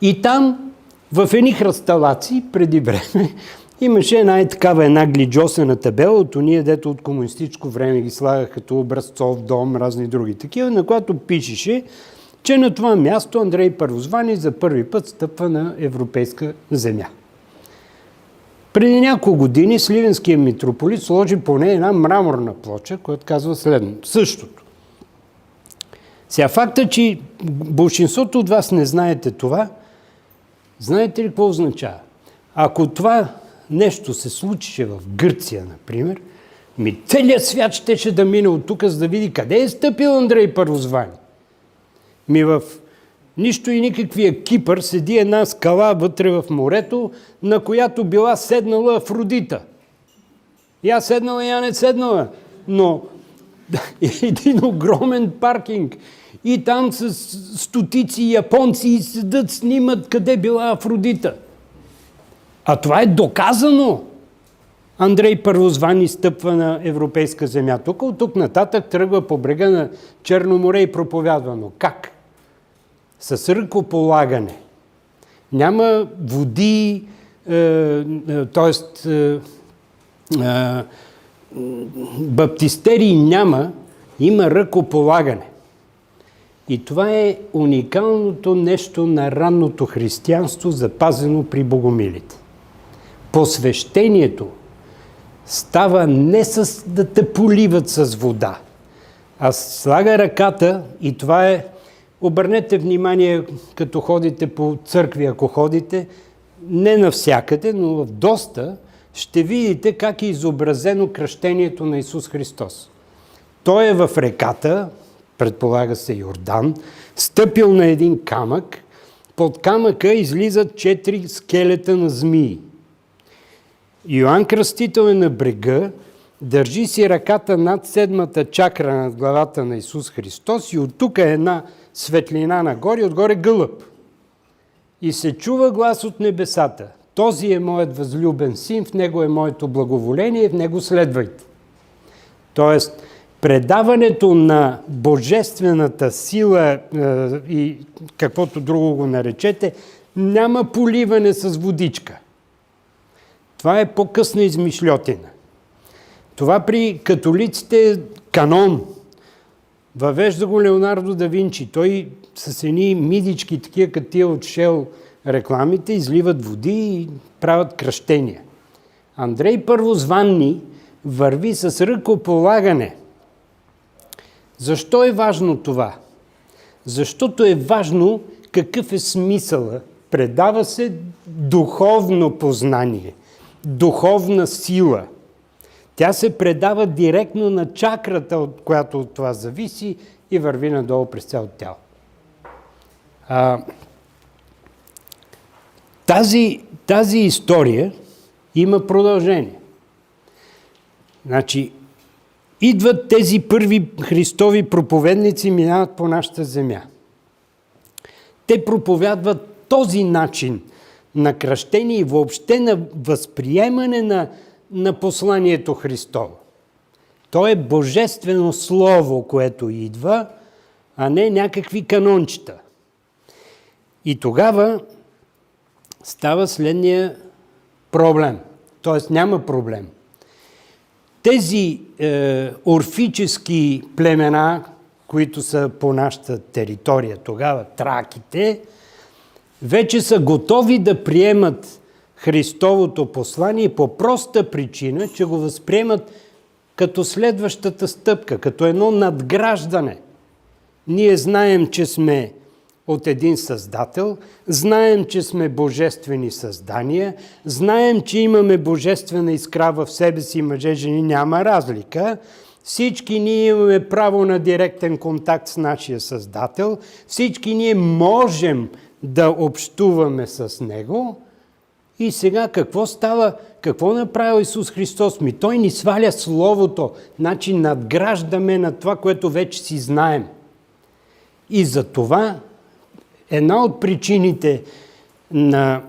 И там, в едни хръсталаци, преди време, имаше една глиджосена табела от уния, дето от комунистическо време ги слагах като Образцов дом, разни други такива, на която пишеше, че на това място Андрей Първозвани за първи път стъпва на европейска земя. Преди няколко години сливенският митрополит сложи поне една мраморна плоча, която казва следното. Същото. Сега факта, че большинството от вас не знаете това, знаете ли какво означава? Ако това нещо се случише в Гърция, например, целият свят щеше да мине от тук, за да види къде е стъпил Андрей Първозвани. В нищо и никаквия Кипър седи една скала вътре в морето, на която била седнала Афродита. Я седнала, я не седнала, но един огромен паркинг. И там с стотици японци седат, снимат къде била Афродита. А това е доказано. Андрей Първозвани стъпва на европейска земя. От тук нататък тръгва по брега на Черно море и проповядва. Но как? С ръкополагане. Няма води, т.е. баптистерии няма, има ръкополагане. И това е уникалното нещо на ранното християнство, запазено при богомилите. Посвещението става не с да те поливат с вода, а слага ръката и това е, обърнете внимание, като ходите по църкви, ако ходите, не навсякъде, но в доста, ще видите как е изобразено кръщението на Исус Христос. Той е в реката, предполага се Йордан, стъпил на един камък, под камъка излизат 4 скелета на змии. Йоан Кръстител е на брега, държи си ръката над 7-та чакра над главата на Исус Христос и от тук е една светлина нагоре, отгоре гълъб. И се чува глас от небесата. Този е моят възлюбен син, в него е моето благоволение, в него следвайте. Тоест, предаването на божествената сила и каквото друго го наречете, няма поливане с водичка. Това е по-късна измишльотина. Това при католиците е канон. Въвежда го Леонардо да Винчи. Той с едни мидички, такива като тия от Шел рекламите, изливат води и правят кръщения. Андрей Първозвани върви с ръкополагане. Защо е важно това? Защото е важно какъв е смисъла. Предава се духовно познание, духовна сила. Тя се предава директно на чакрата, от която от това зависи и върви надолу през цялото тяло. Тази история има продължение. Значи, идват тези първи Христови проповедници, минават по нашата земя. Те проповядват този начин на кръщение и въобще на възприемане на посланието Христово. То е божествено слово, което идва, а не някакви канончета. И тогава става следния проблем. Тоест няма проблем. Тези орфически племена, които са по нашата територия тогава, траките, вече са готови да приемат Христовото послание по проста причина, че го възприемат като следващата стъпка, като едно надграждане. Ние знаем, че сме от един Създател, знаем, че сме божествени създания, знаем, че имаме божествена искра в себе си, мъже, жени, няма разлика. Всички ние имаме право на директен контакт с нашия Създател, всички ние можем да общуваме с Него. И сега какво става? Какво направи Исус Христос? Той ни сваля Словото, значи надграждаме на това, което вече си знаем. И за това една от причините на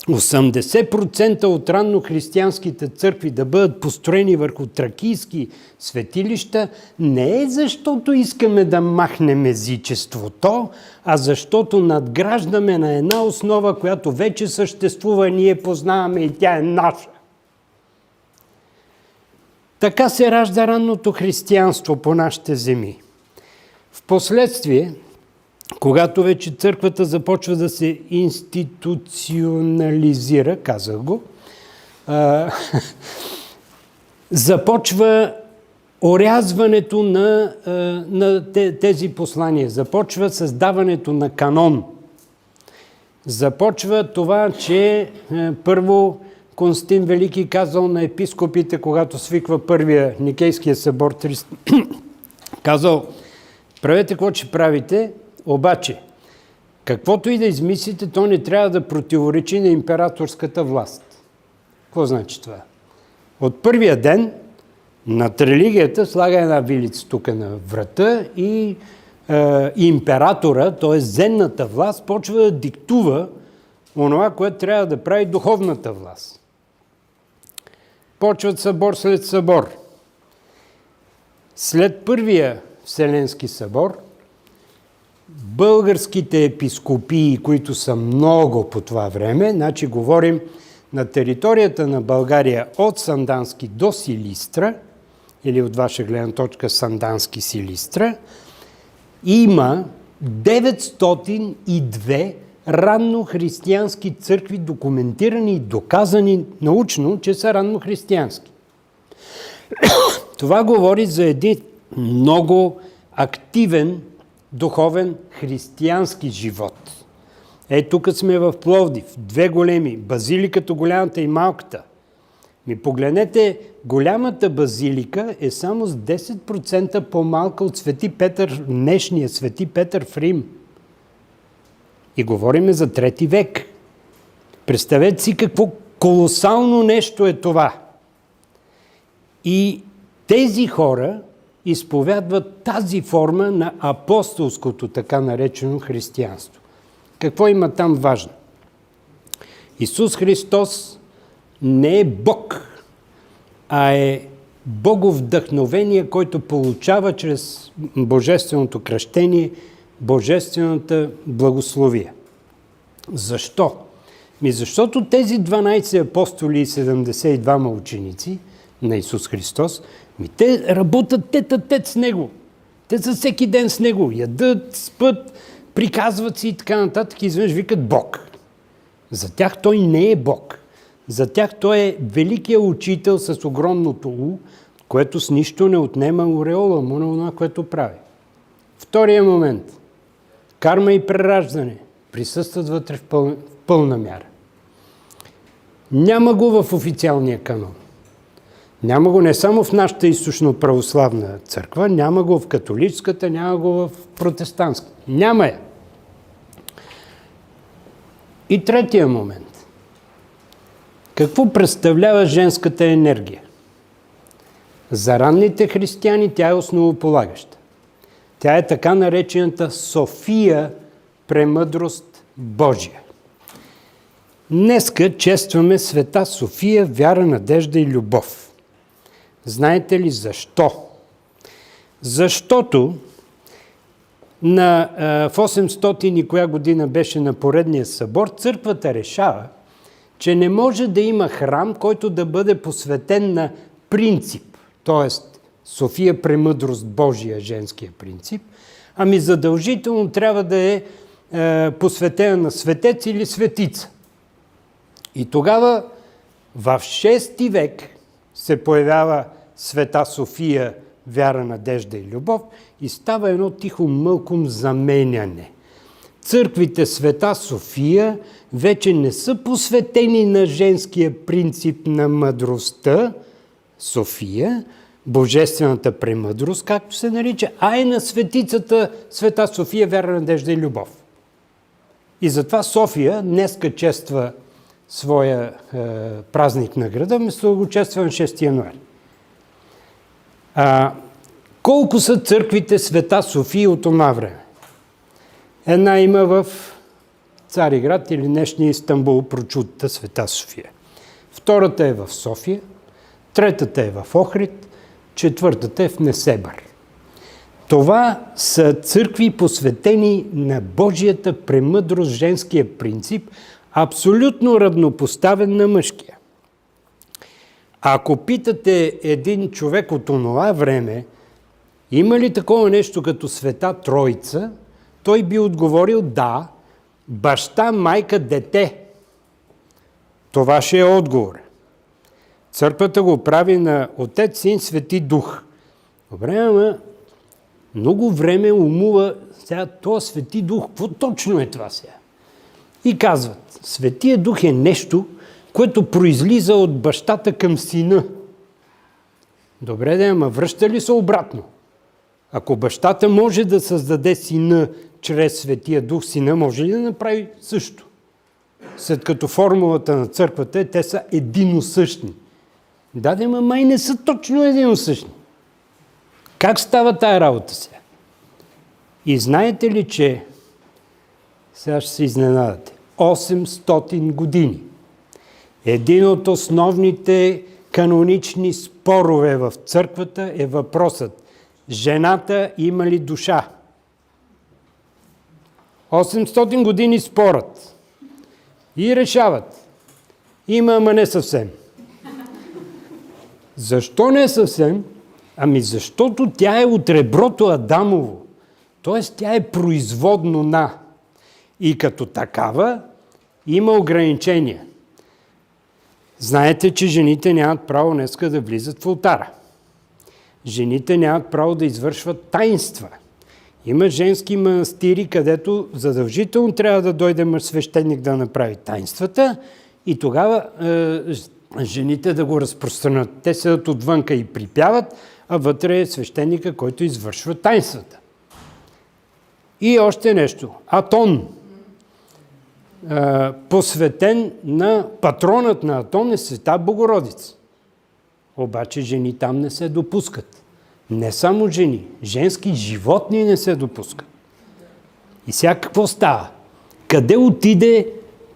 80% от ранно християнските църкви да бъдат построени върху тракийски светилища не е защото искаме да махнем езичеството, а защото надграждаме на една основа, която вече съществува, ние познаваме и тя е наша. Така се ражда ранното християнство по нашите земи. Впоследствие, когато вече църквата започва да се институционализира, казах го, започва орязването на тези послания, започва създаването на канон. Започва това, че първо Константин Велики казал на епископите, когато свиква първия Никейския събор, казал: правете какво ще правите, обаче каквото и да измислите, то не трябва да противоречи на императорската власт. Какво значи това? От първия ден над религията слага една вилица тук на врата и императора, т.е. зенната власт, почва да диктува онова, което трябва да прави духовната власт. Почват събор след събор. След първия Вселенски събор, българските епископии, които са много по това време, значи говорим на територията на България от Сандански до Силистра, или от ваша гледна точка Сандански Силистра, има 902 ранно християнски църкви, документирани и доказани научно, че са ранно християнски. Това говори за един много активен духовен християнски живот. Тук сме в Пловдив, две големи, базиликата голямата и малката. Погледнете, голямата базилика е само с 10% по-малка от Свети Петър, днешния Свети Петър в Рим. И говорим за 3 век. Представете си какво колосално нещо е това. И тези хора изповядват тази форма на апостолското, така наречено християнство. Какво има там важно? Исус Христос не е Бог, а е боговдъхновение, който получава чрез божественото кръщение, божествената благословие. Защо? Защото тези 12 апостоли и 72 ученици на Исус Христос, те работят тет-а-тет с Него. Те са всеки ден с Него. Ядат, спът, приказват си и така нататък. И изведнъж викат Бог. За тях Той не е Бог. За тях Той е великият учител с огромното У, което с нищо не отнема ореола му на това, което прави. Втория момент. Карма и прераждане присъстват вътре в пълна мяра. Няма го в официалния канон. Няма го не само в нашата източно-православна църква, няма го в католическата, няма го в протестантската. Няма я. И третия момент. Какво представлява женската енергия? За ранните християни тя е основополагаща. Тя е така наречената София, премъдрост Божия. Днеска честваме Света София, вяра, надежда и любов. Знаете ли защо? Защото в 800 и коя година беше на поредния събор, църквата решава, че не може да има храм, който да бъде посветен на принцип, т.е. София премъдрост Божия, женския принцип, ами задължително трябва да е посветена на светец или светица. И тогава в 6 век се появява Света София, вяра, надежда и любов и става едно тихо мълком заменяне. Църквите Света София вече не са посветени на женския принцип на мъдростта, София, божествената премъдрост, както се нарича, а и на светицата Света София, вяра, надежда и любов. И затова София днеска чества своя празник на града, вместо да го чества на 6 януари. Колко са църквите Света София от това време? Една има в Цариград или днешния Истанбул, прочутата Света София. Втората е в София, третата е в Охрид, четвъртата е в Несебър. Това са църкви посветени на Божията премъдрост, женския принцип, абсолютно равнопоставен на мъжкия. Ако питате един човек от онова време, има ли такова нещо като Света Троица, той би отговорил да, баща, майка, дете. Това ще е отговор. Църквата го прави на Отец, Син, Свети Дух. Добре, ама много време умува сега този Свети Дух. Какво точно е това сега? И казват, Светия Дух е нещо, което произлиза от бащата към сина. Добре, да, ама връща ли се обратно? Ако бащата може да създаде сина чрез Светия Дух, сина може ли да направи също? След като формулата на църквата е, те са единосъщни. Да, ама май не са точно единосъщни. Как става тая работа сега? И знаете ли, че сега ще се изненадате. 800 години. Един от основните канонични спорове в църквата е въпросът: жената има ли душа? 800 години спорът. И решават. Има, ама не съвсем. Защо не съвсем? Ами защото тя е от реброто Адамово. Тоест тя е производно на. И като такава има ограничения. Знаете, че жените нямат право днеска да влизат в олтара. Жените нямат право да извършват таинства. Има женски манастири, където задължително трябва да дойде мъж свещеник да направи таинствата и тогава жените да го разпространят. Те седат отвънка и припяват, а вътре е свещеника, който извършва таинствата. И още нещо. Атон. Посветен на патронът на Атон е Света Богородица. Обаче жени там не се допускат. Не само жени, женски животни не се допускат. И сега какво става? Къде отиде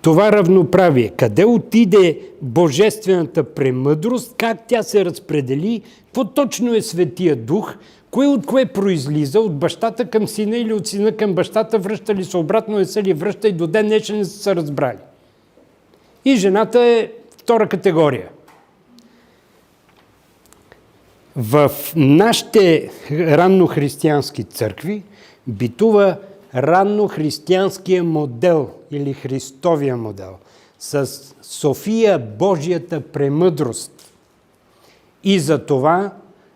това равноправие? Къде отиде божествената премъдрост? Как тя се разпредели? Какво точно е Светия Дух? Кое от кое произлиза? От бащата към сина или от сина към бащата? Връща ли се обратно? Не се ли връща? И до ден днешен не са се разбрали. И жената е втора категория. В нашите раннохристиянски църкви битува раннохристиянския модел или Христовия модел с София Божията премъдрост. И за това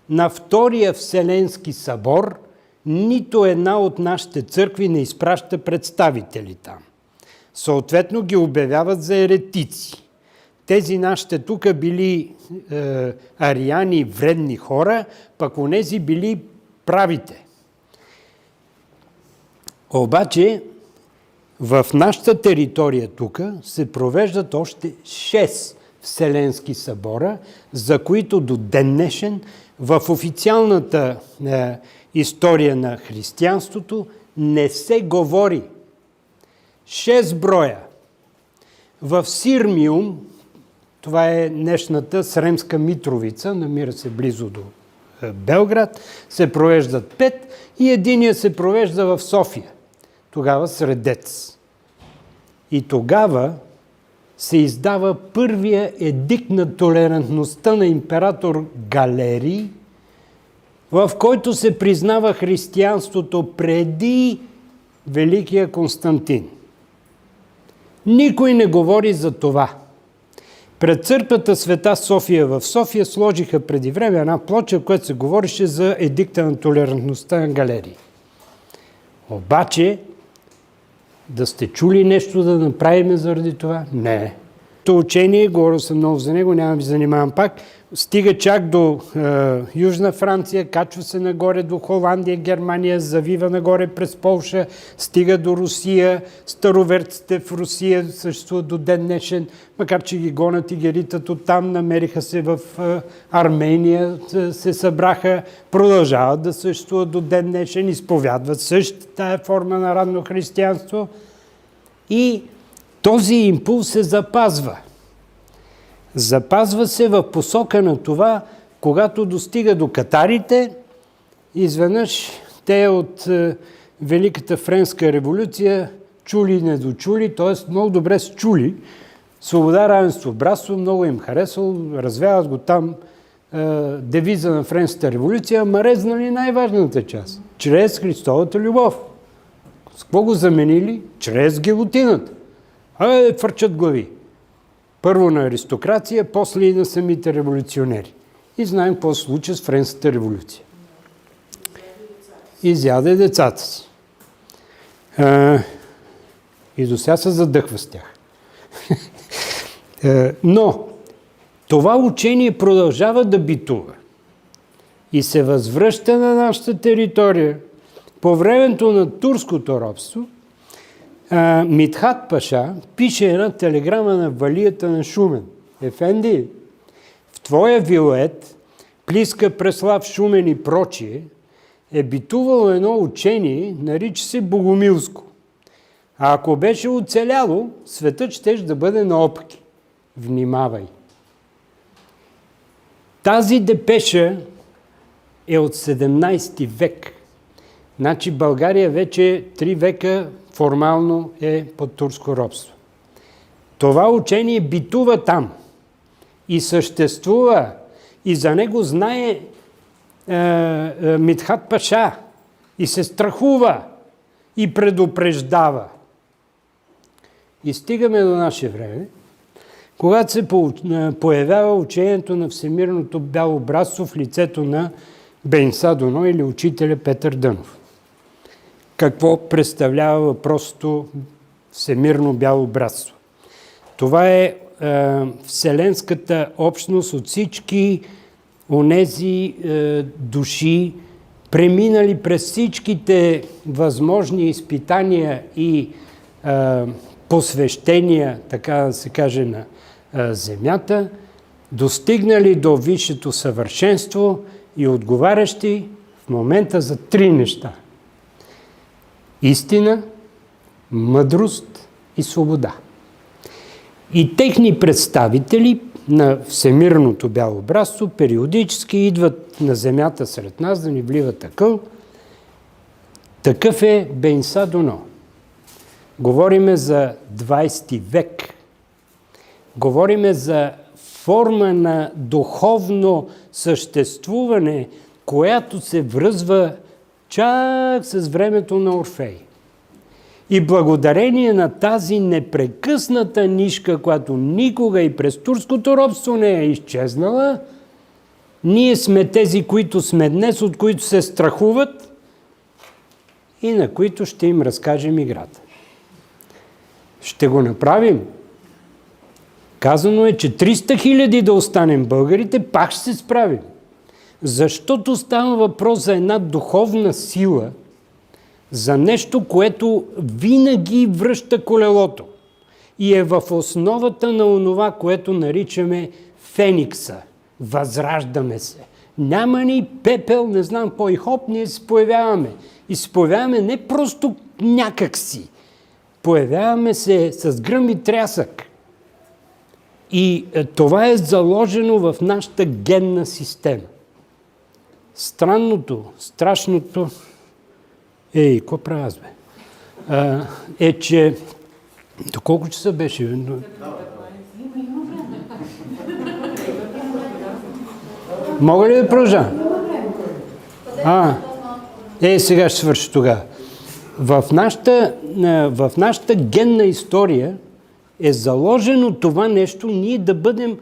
на Втория Вселенски събор нито една от нашите църкви не изпраща представители там. Съответно ги обявяват за еретици. Тези нашите тук били ариани, вредни хора, пък онези били правите. Обаче в нашата територия тук се провеждат още 6 Вселенски събора, за които до ден днешен в официалната история на християнството не се говори. 6 броя. В Сирмиум, това е днешната Сремска Митровица, намира се близо до Белград, се провеждат 5 и единия се провежда в София. Тогава Средец. И тогава се издава първия едикт на толерантността на император Галерий, в който се признава християнството преди Великия Константин. Никой не говори за това. Пред църквата Света София в София сложиха преди време една плоча, в която се говореше за едикта на толерантността на Галерий. Обаче, да сте чули нещо да направим заради това? Не. То учение, говорил съм много за него, няма да ви занимавам пак, стига чак до Южна Франция, качва се нагоре до Холандия, Германия, завива нагоре през Полша, стига до Русия, староверците в Русия съществуват до ден днешен, макар че ги гонят и ги ритат оттам, намериха се в Армения, се събраха, продължават да съществуват до ден днешен, изповядват същата тая форма на ранно християнство и този импулс се запазва. Запазва се в посока на това, когато достига до катарите, изведнъж те от Великата Френска революция чули и недочули, т.е. много добре са чули. Свобода, равенство, братство, много им харесало, развяват го там девиза на Френската революция, ама резнали най-важната част. Чрез Христовата любов. С какво го заменили? Чрез гилотината. Фърчат глави. Първо на аристокрация, после и на самите революционери. И знаем какво се случи с Френската революция. Изяде децата си. И до сега се задъхва с тях. Но това учение продължава да битува и се възвръща на нашата територия по времето на турското робство. Митхат Паша пише една телеграма на валията на Шумен. Ефенди, в твоя вилет, Плиска, Преслав, Шумен и прочие, е битувало едно учение, нарича се Богомилско. А ако беше оцеляло, светът щеш да бъде наопаки. Внимавай! Тази депеша е от 17 век. Значи България вече 3 века формално е под турско робство. Това учение битува там и съществува и за него знае Митхат Паша и се страхува и предупреждава. И стигаме до наше време, когато се появява учението на Всемирното бяло братство в лицето на Бейнса Доно или учителя Петър Дънов. Какво представлява въпросното Всемирно бяло братство? Това е вселенската общност от всички онези души, преминали през всичките възможни изпитания и посвещения, така да се каже, на Земята, достигнали до висшето съвършенство и отговарящи в момента за 3 неща. Истина, мъдрост и свобода. И техни представители на Всемирното бяло братство периодически идват на Земята сред нас да ни вливат акъл. Такъв е Бейнса Доно. Говориме за 20 век. Говориме за форма на духовно съществуване, която се връзва чак с времето на Орфей. И благодарение на тази непрекъсната нишка, която никога и през турското робство не е изчезнала, ние сме тези, които сме днес, от които се страхуват и на които ще им разкажем играта. Ще го направим. Казано е, че 300 000 да останем българите, пак ще се справим. Защото става въпрос за една духовна сила, за нещо, което винаги връща колелото и е в основата на онова, което наричаме Феникса. Възраждаме се. Няма ни пепел, не знам какво и хоп, ние се появяваме. И се появяваме не просто някак си. Появяваме се с гръм и трясък. И това е заложено в нашата генна система. Странното, страшното, какво правя аз, бе? Че до колко часа беше? Мога ли да продължа? Сега ще свърши тогава. В нашата генна история е заложено това нещо, ние да бъдем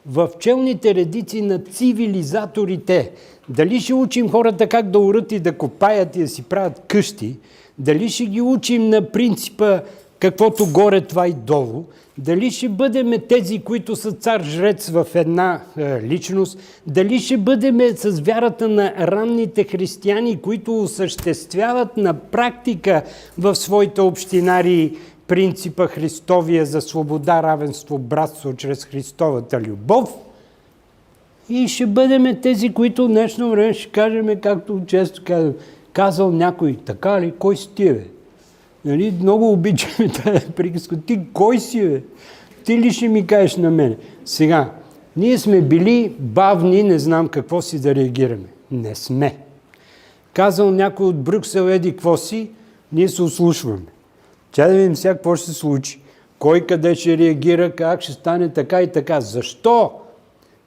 в челните редици на цивилизаторите. Дали ще учим хората как да орат и да копаят и да си правят къщи, дали ще ги учим на принципа каквото горе, това и долу, дали ще бъдем тези, които са цар-жрец в една личност, дали ще бъдем с вярата на ранните християни, които осъществяват на практика в своите общинари принципа Христовия за свобода, равенство, братство чрез Христовата любов. И ще бъдем тези, които в днешно време ще кажем, както често казал някой, така ли, кой си ти, бе? Нали, много обичаме тази приказка. Ти кой си, бе? Ти ли ще ми кажеш на мене? Сега, ние сме били бавни, не знам какво си да реагираме. Не сме. Казал някой от Брюксел, еди какво си, ние се ослушваме. Чай да видим сега какво ще се случи. Кой къде ще реагира, как ще стане така и така. Защо?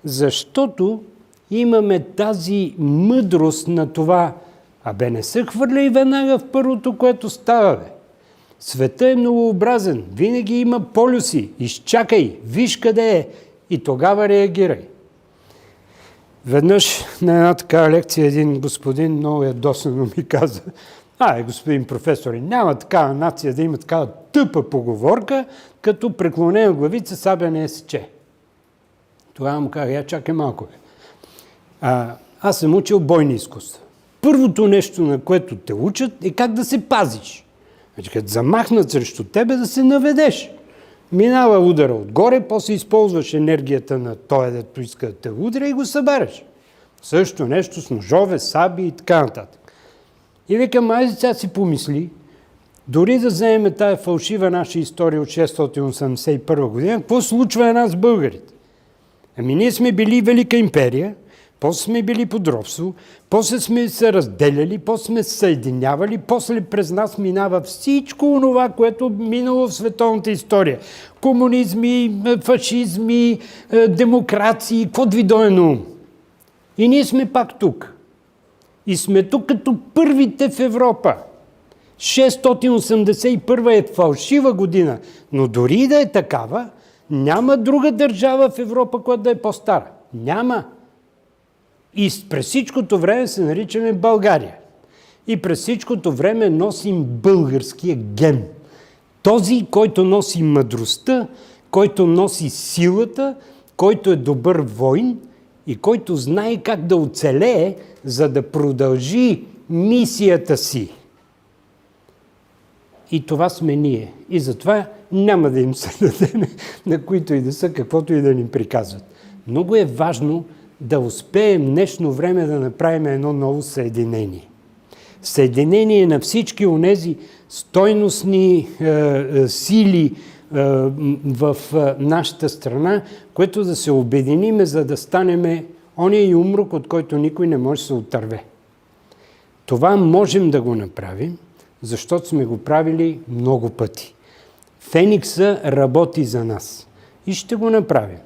Защото имаме тази мъдрост на това, не се хвърля и веднага в първото, което става, бе. Света е многообразен, винаги има полюси, изчакай, виж къде е и тогава реагирай. Веднъж на една такава лекция един господин много ядоснено ми каза, господин професор, няма такава нация да има такава тъпа поговорка, като преклонена главица сабя не сече. Тогава му казах, чакай малко. Аз съм учил бойни изкуства. Първото нещо, на което те учат, е как да се пазиш. Значи, като замахнат срещу тебе, да се наведеш. Минава удара отгоре, после използваш енергията на този, дето иска да те удря и го събереш. Също нещо с ножове, саби и така нататък. И викам, сега си помисли, дори да вземем тая фалшива наша история от 681 година, какво случва нас българите? Ние сме били Велика империя, после сме били под робство, после сме се разделяли, после сме се съединявали, после през нас минава всичко онова, което минало в световната история. Комунизми, фашизми, демокрации, какво ви дойде на ум. И ние сме пак тук. И сме тук като първите в Европа. 681 е фалшива година, но дори да е такава, няма друга държава в Европа, която да е по-стара. Няма. И през всичкото време се наричаме България. И през всичкото време носим българския ген. Този, който носи мъдростта, който носи силата, който е добър войн и който знае как да оцелее, за да продължи мисията си. И това сме ние. И затова няма да им се дадем на които и да са, каквото и да ни приказват. Много е важно да успеем днешно време да направим едно ново съединение. Съединение на всички онези стойностни сили в нашата страна, което да се обединиме, за да станем ония юмрук, от който никой не може да се отърве. Това можем да го направим, защото сме го правили много пъти. Феникса работи за нас и ще го направим.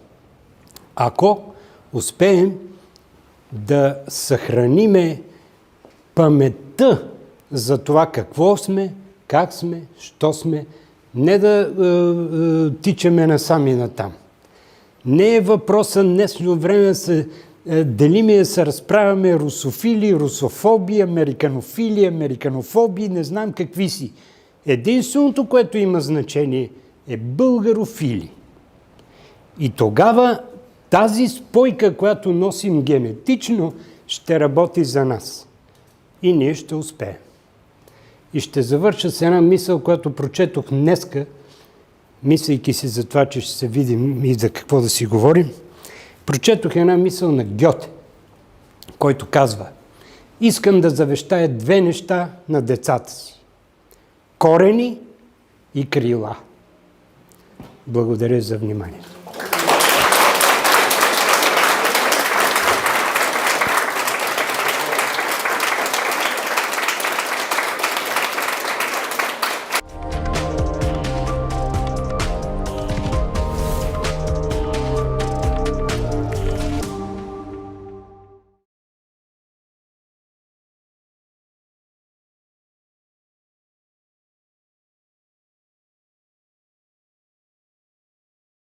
Ако успеем да съхраниме паметта за това какво сме, как сме, що сме, не да тичаме насам и натам. Не е въпроса днесно време да се делиме, да се разправяме русофили, русофоби, американофили, американофоби, не знам какви си. Единственото, което има значение, е българофили. И тогава тази спойка, която носим генетично, ще работи за нас. И ние ще успеем. И ще завърша с една мисъл, която прочетох днеска, мислейки си за това, че ще се видим и за какво да си говорим. Прочетох една мисъл на Гьоте, който казва: искам да завещая две неща на децата си. Корени и крила. Благодаря за вниманието.